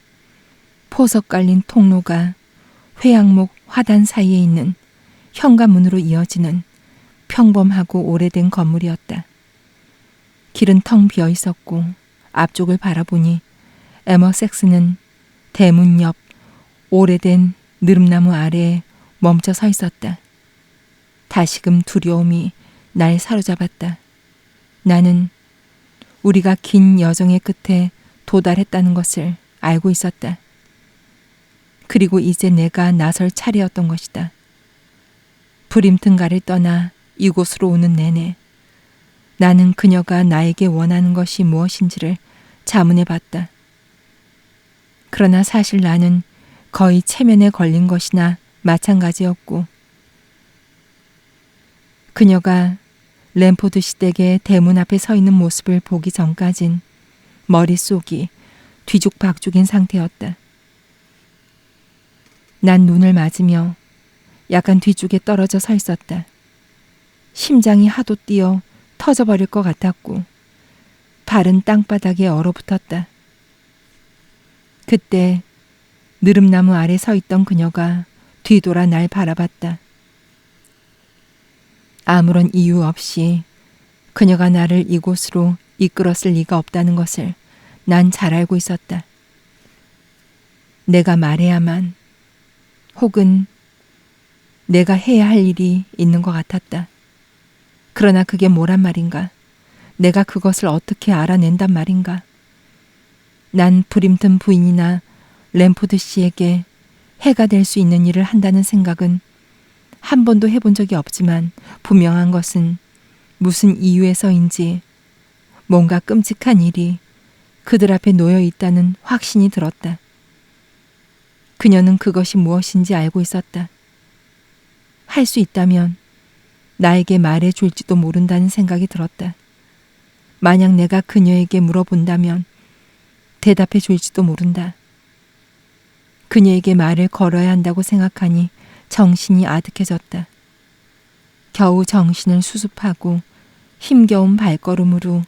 포석 깔린 통로가 회양목 화단 사이에 있는 현관문으로 이어지는 평범하고 오래된 건물이었다. 길은 텅 비어 있었고 앞쪽을 바라보니 에머 섹스는 대문 옆 오래된 느릅나무 아래에 멈춰 서 있었다. 다시금 두려움이 날 사로잡았다. 나는 우리가 긴 여정의 끝에 도달했다는 것을 알고 있었다. 그리고 이제 내가 나설 차례였던 것이다. 브림튼가를 떠나 이곳으로 오는 내내 나는 그녀가 나에게 원하는 것이 무엇인지를 자문해 봤다. 그러나 사실 나는 거의 체면에 걸린 것이나 마찬가지였고, 그녀가 램포드 시댁의 대문 앞에 서 있는 모습을 보기 전까진 머릿속이 뒤죽박죽인 상태였다. 난 눈을 맞으며 약간 뒤쪽에 떨어져 서 있었다. 심장이 하도 뛰어 터져버릴 것 같았고 발은 땅바닥에 얼어붙었다. 그때 느릅나무 아래 서 있던 그녀가 뒤돌아 날 바라봤다. 아무런 이유 없이 그녀가 나를 이곳으로 이끌었을 리가 없다는 것을 난 잘 알고 있었다. 내가 말해야만, 혹은 내가 해야 할 일이 있는 것 같았다. 그러나 그게 뭐란 말인가? 내가 그것을 어떻게 알아낸단 말인가? 난 브림튼 부인이나 램포드 씨에게 해가 될 수 있는 일을 한다는 생각은 한 번도 해본 적이 없지만 분명한 것은 무슨 이유에서인지 뭔가 끔찍한 일이 그들 앞에 놓여 있다는 확신이 들었다. 그녀는 그것이 무엇인지 알고 있었다. 할 수 있다면 나에게 말해 줄지도 모른다는 생각이 들었다. 만약 내가 그녀에게 물어본다면 대답해 줄지도 모른다. 그녀에게 말을 걸어야 한다고 생각하니 정신이 아득해졌다. 겨우 정신을 수습하고 힘겨운 발걸음으로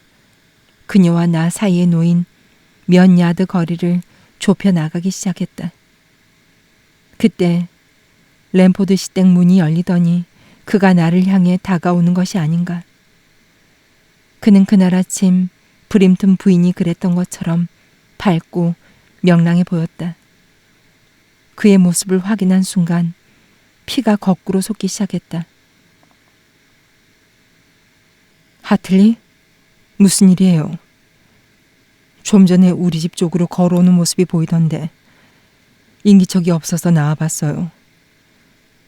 그녀와 나 사이에 놓인 몇 야드 거리를 좁혀 나가기 시작했다. 그때 램포드 시댁 문이 열리더니 그가 나를 향해 다가오는 것이 아닌가. 그는 그날 아침 브림튼 부인이 그랬던 것처럼 밝고 명랑해 보였다. 그의 모습을 확인한 순간 피가 거꾸로 솟기 시작했다. 하틀리? 무슨 일이에요? 좀 전에 우리 집 쪽으로 걸어오는 모습이 보이던데 인기척이 없어서 나와봤어요.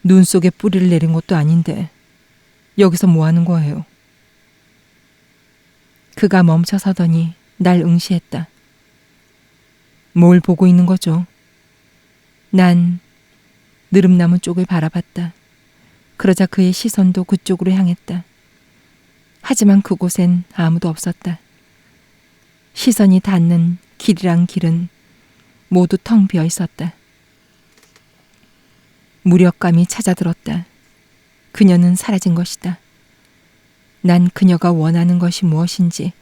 눈 속에 뿌리를 내린 것도 아닌데 여기서 뭐 하는 거예요? 그가 멈춰서더니 날 응시했다. 뭘 보고 있는 거죠? 난 느릅나무 쪽을 바라봤다. 그러자 그의 시선도 그쪽으로 향했다. 하지만 그곳엔 아무도 없었다. 시선이 닿는 길이랑 길은 모두 텅 비어 있었다. 무력감이 찾아들었다. 그녀는 사라진 것이다. 난 그녀가 원하는 것이 무엇인지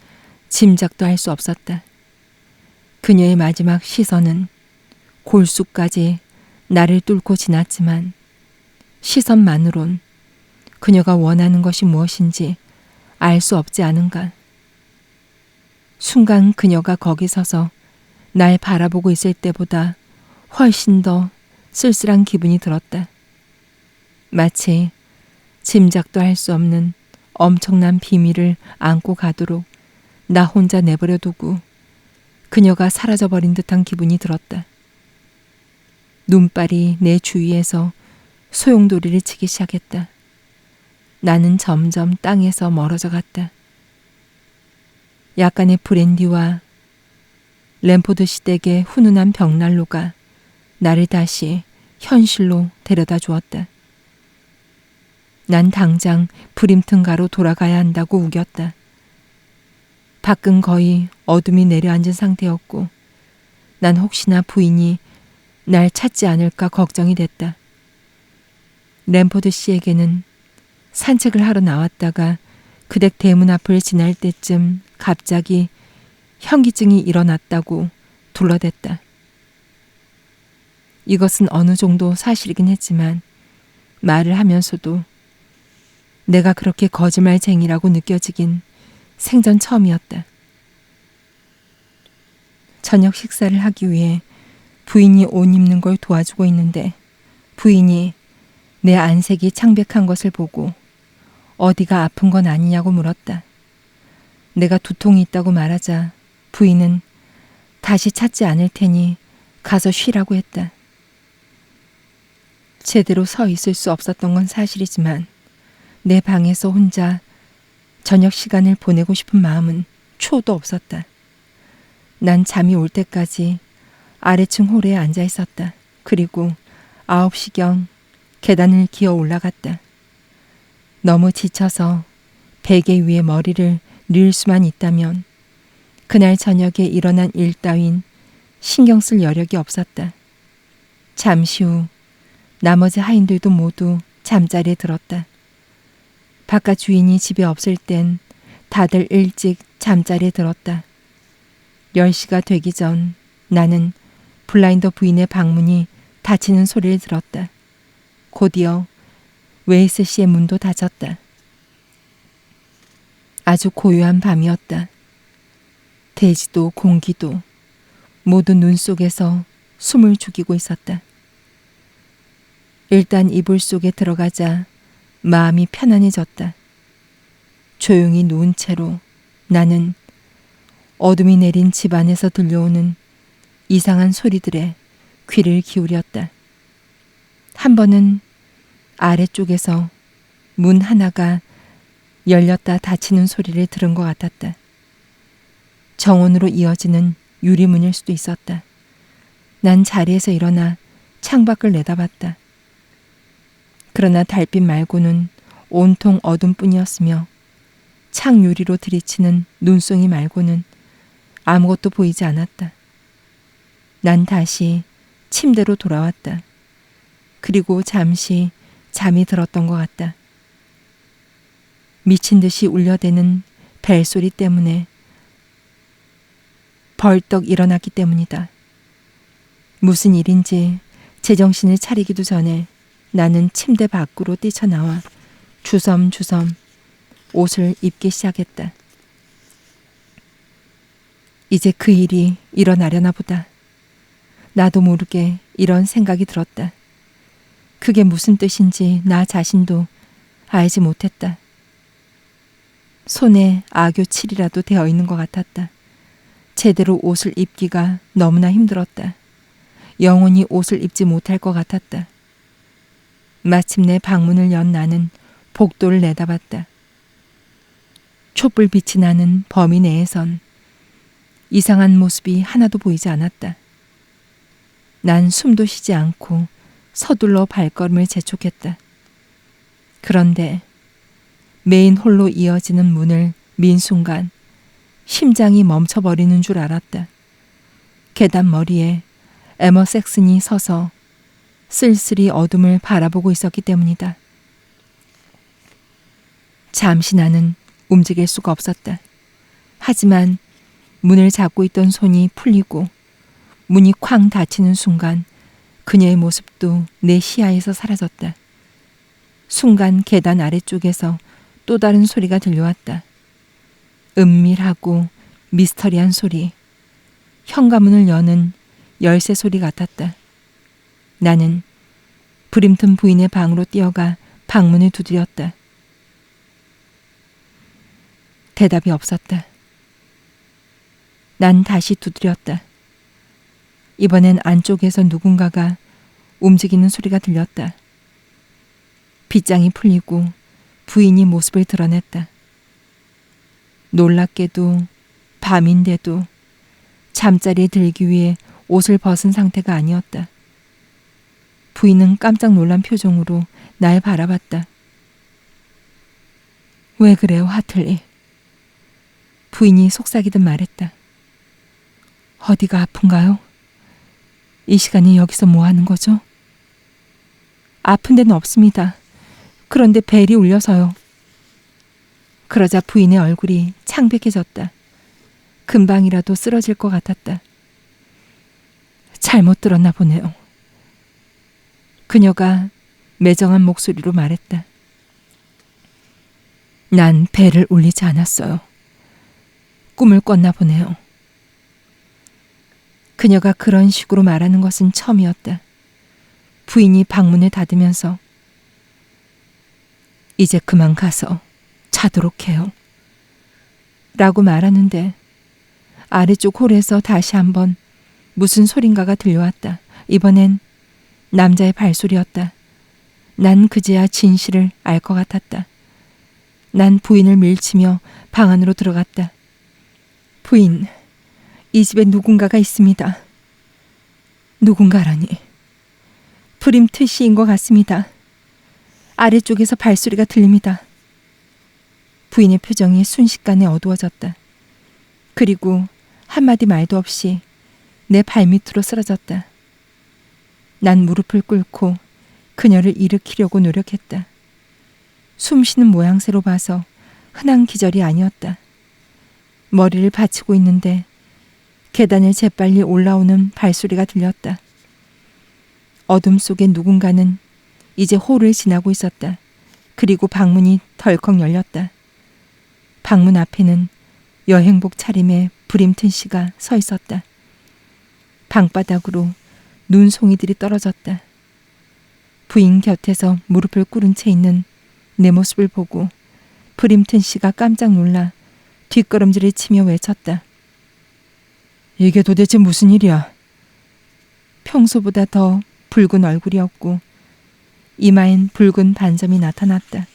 짐작도 할 수 없었다. 그녀의 마지막 시선은 골수까지 나를 뚫고 지났지만 시선만으론 그녀가 원하는 것이 무엇인지 알 수 없지 않은가. 순간 그녀가 거기 서서 날 바라보고 있을 때보다 훨씬 더 쓸쓸한 기분이 들었다. 마치 짐작도 할 수 없는 엄청난 비밀을 안고 가도록 나 혼자 내버려 두고 그녀가 사라져버린 듯한 기분이 들었다. 눈발이 내 주위에서 소용돌이를 치기 시작했다. 나는 점점 땅에서 멀어져 갔다. 약간의 브랜디와 램포드 시댁의 훈훈한 벽난로가 나를 다시 현실로 데려다 주었다. 난 당장 브림튼가로 돌아가야 한다고 우겼다. 밖은 거의 어둠이 내려앉은 상태였고 난 혹시나 부인이 날 찾지 않을까 걱정이 됐다. 램포드 씨에게는 산책을 하러 나왔다가 그댁 대문 앞을 지날 때쯤 갑자기 현기증이 일어났다고 둘러댔다. 이것은 어느 정도 사실이긴 했지만 말을 하면서도 내가 그렇게 거짓말쟁이라고 느껴지긴 생전 처음이었다. 저녁 식사를 하기 위해 부인이 옷 입는 걸 도와주고 있는데 부인이 내 안색이 창백한 것을 보고 어디가 아픈 건 아니냐고 물었다. 내가 두통이 있다고 말하자 부인은 다시 찾지 않을 테니 가서 쉬라고 했다. 제대로 서 있을 수 없었던 건 사실이지만 내 방에서 혼자 저녁 시간을 보내고 싶은 마음은 초도 없었다. 난 잠이 올 때까지 아래층 홀에 앉아 있었다. 그리고 9시경 계단을 기어 올라갔다. 너무 지쳐서 베개 위에 머리를 늘 수만 있다면 그날 저녁에 일어난 일 따윈 신경 쓸 여력이 없었다. 잠시 후 나머지 하인들도 모두 잠자리에 들었다. 바깥 주인이 집에 없을 땐 다들 일찍 잠자리에 들었다. 10시가 되기 전 나는 블라인더 부인의 방문이 닫히는 소리를 들었다. 곧이어 웨이스 씨의 문도 닫혔다. 아주 고요한 밤이었다. 대지도 공기도 모두 눈 속에서 숨을 죽이고 있었다. 일단 이불 속에 들어가자 마음이 편안해졌다. 조용히 누운 채로 나는 어둠이 내린 집 안에서 들려오는 이상한 소리들에 귀를 기울였다. 한 번은 아래쪽에서 문 하나가 열렸다 닫히는 소리를 들은 것 같았다. 정원으로 이어지는 유리문일 수도 있었다. 난 자리에서 일어나 창밖을 내다봤다. 그러나 달빛 말고는 온통 어둠뿐이었으며 창 유리로 들이치는 눈송이 말고는 아무것도 보이지 않았다. 난 다시 침대로 돌아왔다. 그리고 잠시 잠이 들었던 것 같다. 미친 듯이 울려대는 벨소리 때문에 벌떡 일어났기 때문이다. 무슨 일인지 제정신을 차리기도 전에 나는 침대 밖으로 뛰쳐나와 주섬주섬 옷을 입기 시작했다. 이제 그 일이 일어나려나 보다. 나도 모르게 이런 생각이 들었다. 그게 무슨 뜻인지 나 자신도 알지 못했다. 손에 악교칠이라도 되어 있는 것 같았다. 제대로 옷을 입기가 너무나 힘들었다. 영원히 옷을 입지 못할 것 같았다. 마침내 방문을 연 나는 복도를 내다봤다. 촛불빛이 나는 범위 내에선 이상한 모습이 하나도 보이지 않았다. 난 숨도 쉬지 않고 서둘러 발걸음을 재촉했다. 그런데 메인 홀로 이어지는 문을 민 순간 심장이 멈춰버리는 줄 알았다. 계단 머리에 에머 섹슨이 서서 쓸쓸히 어둠을 바라보고 있었기 때문이다. 잠시 나는 움직일 수가 없었다. 하지만 문을 잡고 있던 손이 풀리고 문이 쾅 닫히는 순간 그녀의 모습도 내 시야에서 사라졌다. 순간 계단 아래쪽에서 또 다른 소리가 들려왔다. 은밀하고 미스터리한 소리. 현관문을 여는 열쇠 소리 같았다. 나는 브림튼 부인의 방으로 뛰어가 방문을 두드렸다. 대답이 없었다. 난 다시 두드렸다. 이번엔 안쪽에서 누군가가 움직이는 소리가 들렸다. 빗장이 풀리고 부인이 모습을 드러냈다. 놀랍게도 밤인데도 잠자리에 들기 위해 옷을 벗은 상태가 아니었다. 부인은 깜짝 놀란 표정으로 날 바라봤다. 왜 그래요, 하틀리? 부인이 속삭이듯 말했다. 어디가 아픈가요? 이 시간에 여기서 뭐 하는 거죠? 아픈 데는 없습니다. 그런데 벨이 울려서요. 그러자 부인의 얼굴이 창백해졌다. 금방이라도 쓰러질 것 같았다. 잘못 들었나 보네요. 그녀가 매정한 목소리로 말했다. 난 벨을 울리지 않았어요. 꿈을 꿨나 보네요. 그녀가 그런 식으로 말하는 것은 처음이었다. 부인이 방문을 닫으면서 이제 그만 가서 자도록 해요. 라고 말하는데 아래쪽 홀에서 다시 한번 무슨 소린가가 들려왔다. 이번엔 남자의 발소리였다. 난 그제야 진실을 알 것 같았다. 난 부인을 밀치며 방 안으로 들어갔다. 부인, 이 집에 누군가가 있습니다. 누군가라니. 브림튼 씨인 것 같습니다. 아래쪽에서 발소리가 들립니다. 부인의 표정이 순식간에 어두워졌다. 그리고 한마디 말도 없이 내 발밑으로 쓰러졌다. 난 무릎을 꿇고 그녀를 일으키려고 노력했다. 숨쉬는 모양새로 봐서 흔한 기절이 아니었다. 머리를 받치고 있는데 계단을 재빨리 올라오는 발소리가 들렸다. 어둠 속에 누군가는 이제 홀을 지나고 있었다. 그리고 방문이 덜컥 열렸다. 방문 앞에는 여행복 차림의 브림튼 씨가 서 있었다. 방바닥으로 눈송이들이 떨어졌다. 부인 곁에서 무릎을 꿇은 채 있는 내 모습을 보고 브림튼 씨가 깜짝 놀라 뒷걸음질을 치며 외쳤다. 이게 도대체 무슨 일이야? 평소보다 더 붉은 얼굴이었고 이마엔 붉은 반점이 나타났다.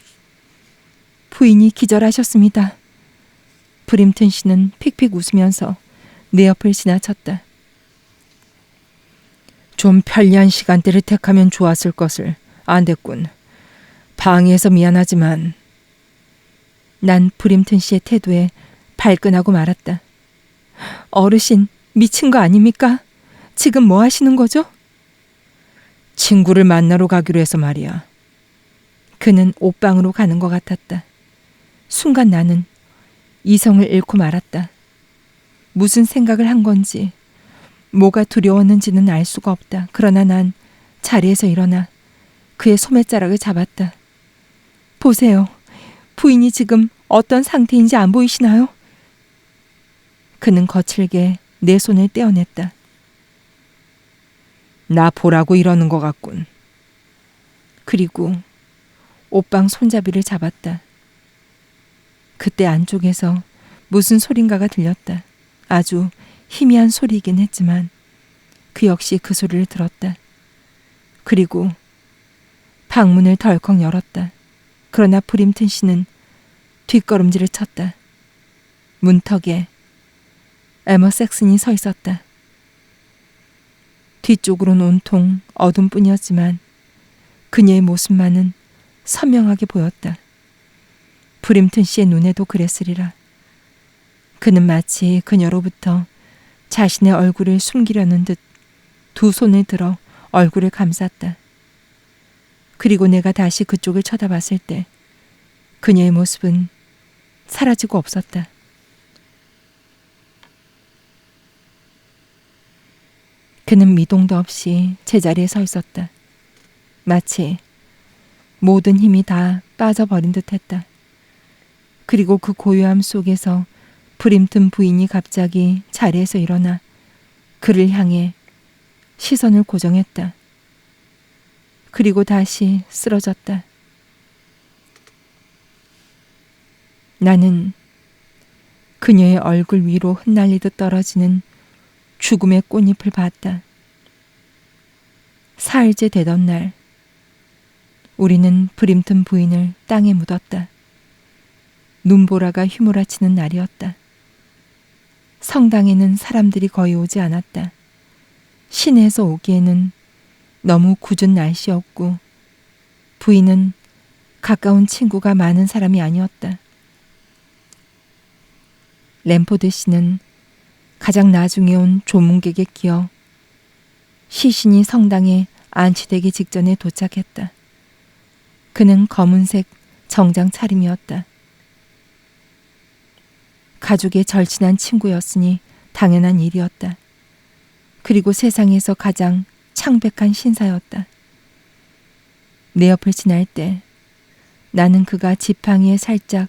부인이 기절하셨습니다. 브림튼 씨는 픽픽 웃으면서 내 옆을 지나쳤다. 좀 편리한 시간대를 택하면 좋았을 것을. 안 됐군. 방해해서 미안하지만. 난 브림튼 씨의 태도에 발끈하고 말았다. 어르신, 미친 거 아닙니까? 지금 뭐 하시는 거죠? 친구를 만나러 가기로 해서 말이야. 그는 옷방으로 가는 것 같았다. 순간 나는 이성을 잃고 말았다. 무슨 생각을 한 건지, 뭐가 두려웠는지는 알 수가 없다. 그러나 난 자리에서 일어나 그의 소매자락을 잡았다. 보세요. 부인이 지금 어떤 상태인지 안 보이시나요? 그는 거칠게 내 손을 떼어냈다. 나 보라고 이러는 것 같군. 그리고 옷방 손잡이를 잡았다. 그때 안쪽에서 무슨 소린가가 들렸다. 아주 희미한 소리이긴 했지만 그 역시 그 소리를 들었다. 그리고 방문을 덜컥 열었다. 그러나 브림튼 씨는 뒷걸음질을 쳤다. 문턱에 에머 섹슨이 서 있었다. 뒤쪽으로는 온통 어둠뿐이었지만 그녀의 모습만은 선명하게 보였다. 브림튼 씨의 눈에도 그랬으리라. 그는 마치 그녀로부터 자신의 얼굴을 숨기려는 듯 두 손을 들어 얼굴을 감쌌다. 그리고 내가 다시 그쪽을 쳐다봤을 때 그녀의 모습은 사라지고 없었다. 그는 미동도 없이 제자리에 서 있었다. 마치 모든 힘이 다 빠져버린 듯했다. 그리고 그 고요함 속에서 브림튼 부인이 갑자기 자리에서 일어나 그를 향해 시선을 고정했다. 그리고 다시 쓰러졌다. 나는 그녀의 얼굴 위로 흩날리듯 떨어지는 죽음의 꽃잎을 봤다. 사흘째 되던 날, 우리는 브림튼 부인을 땅에 묻었다. 눈보라가 휘몰아치는 날이었다. 성당에는 사람들이 거의 오지 않았다. 시내에서 오기에는 너무 궂은 날씨였고 부인은 가까운 친구가 많은 사람이 아니었다. 램포드 씨는 가장 나중에 온 조문객에 끼어 시신이 성당에 안치되기 직전에 도착했다. 그는 검은색 정장 차림이었다. 가족의 절친한 친구였으니 당연한 일이었다. 그리고 세상에서 가장 창백한 신사였다. 내 옆을 지날 때 나는 그가 지팡이에 살짝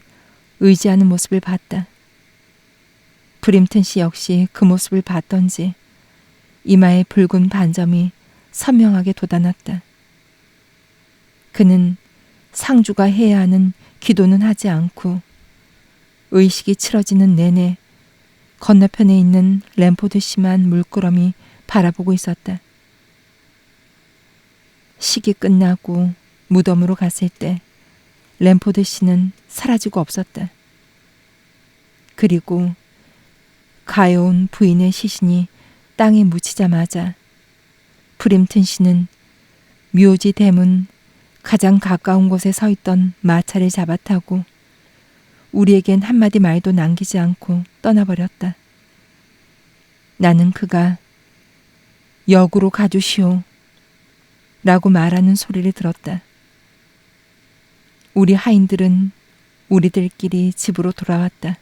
의지하는 모습을 봤다. 브림튼 씨 역시 그 모습을 봤던지 이마에 붉은 반점이 선명하게 돋아났다. 그는 상주가 해야 하는 기도는 하지 않고 의식이 치러지는 내내 건너편에 있는 램포드 씨만 물끄러미 바라보고 있었다. 식이 끝나고 무덤으로 갔을 때 램포드 씨는 사라지고 없었다. 그리고 가여운 부인의 시신이 땅에 묻히자마자 프림튼 씨는 묘지 대문 가장 가까운 곳에 서 있던 마차를 잡아타고 우리에겐 한마디 말도 남기지 않고 떠나버렸다. 나는 그가 역으로 가주시오 라고 말하는 소리를 들었다. 우리 하인들은 우리들끼리 집으로 돌아왔다.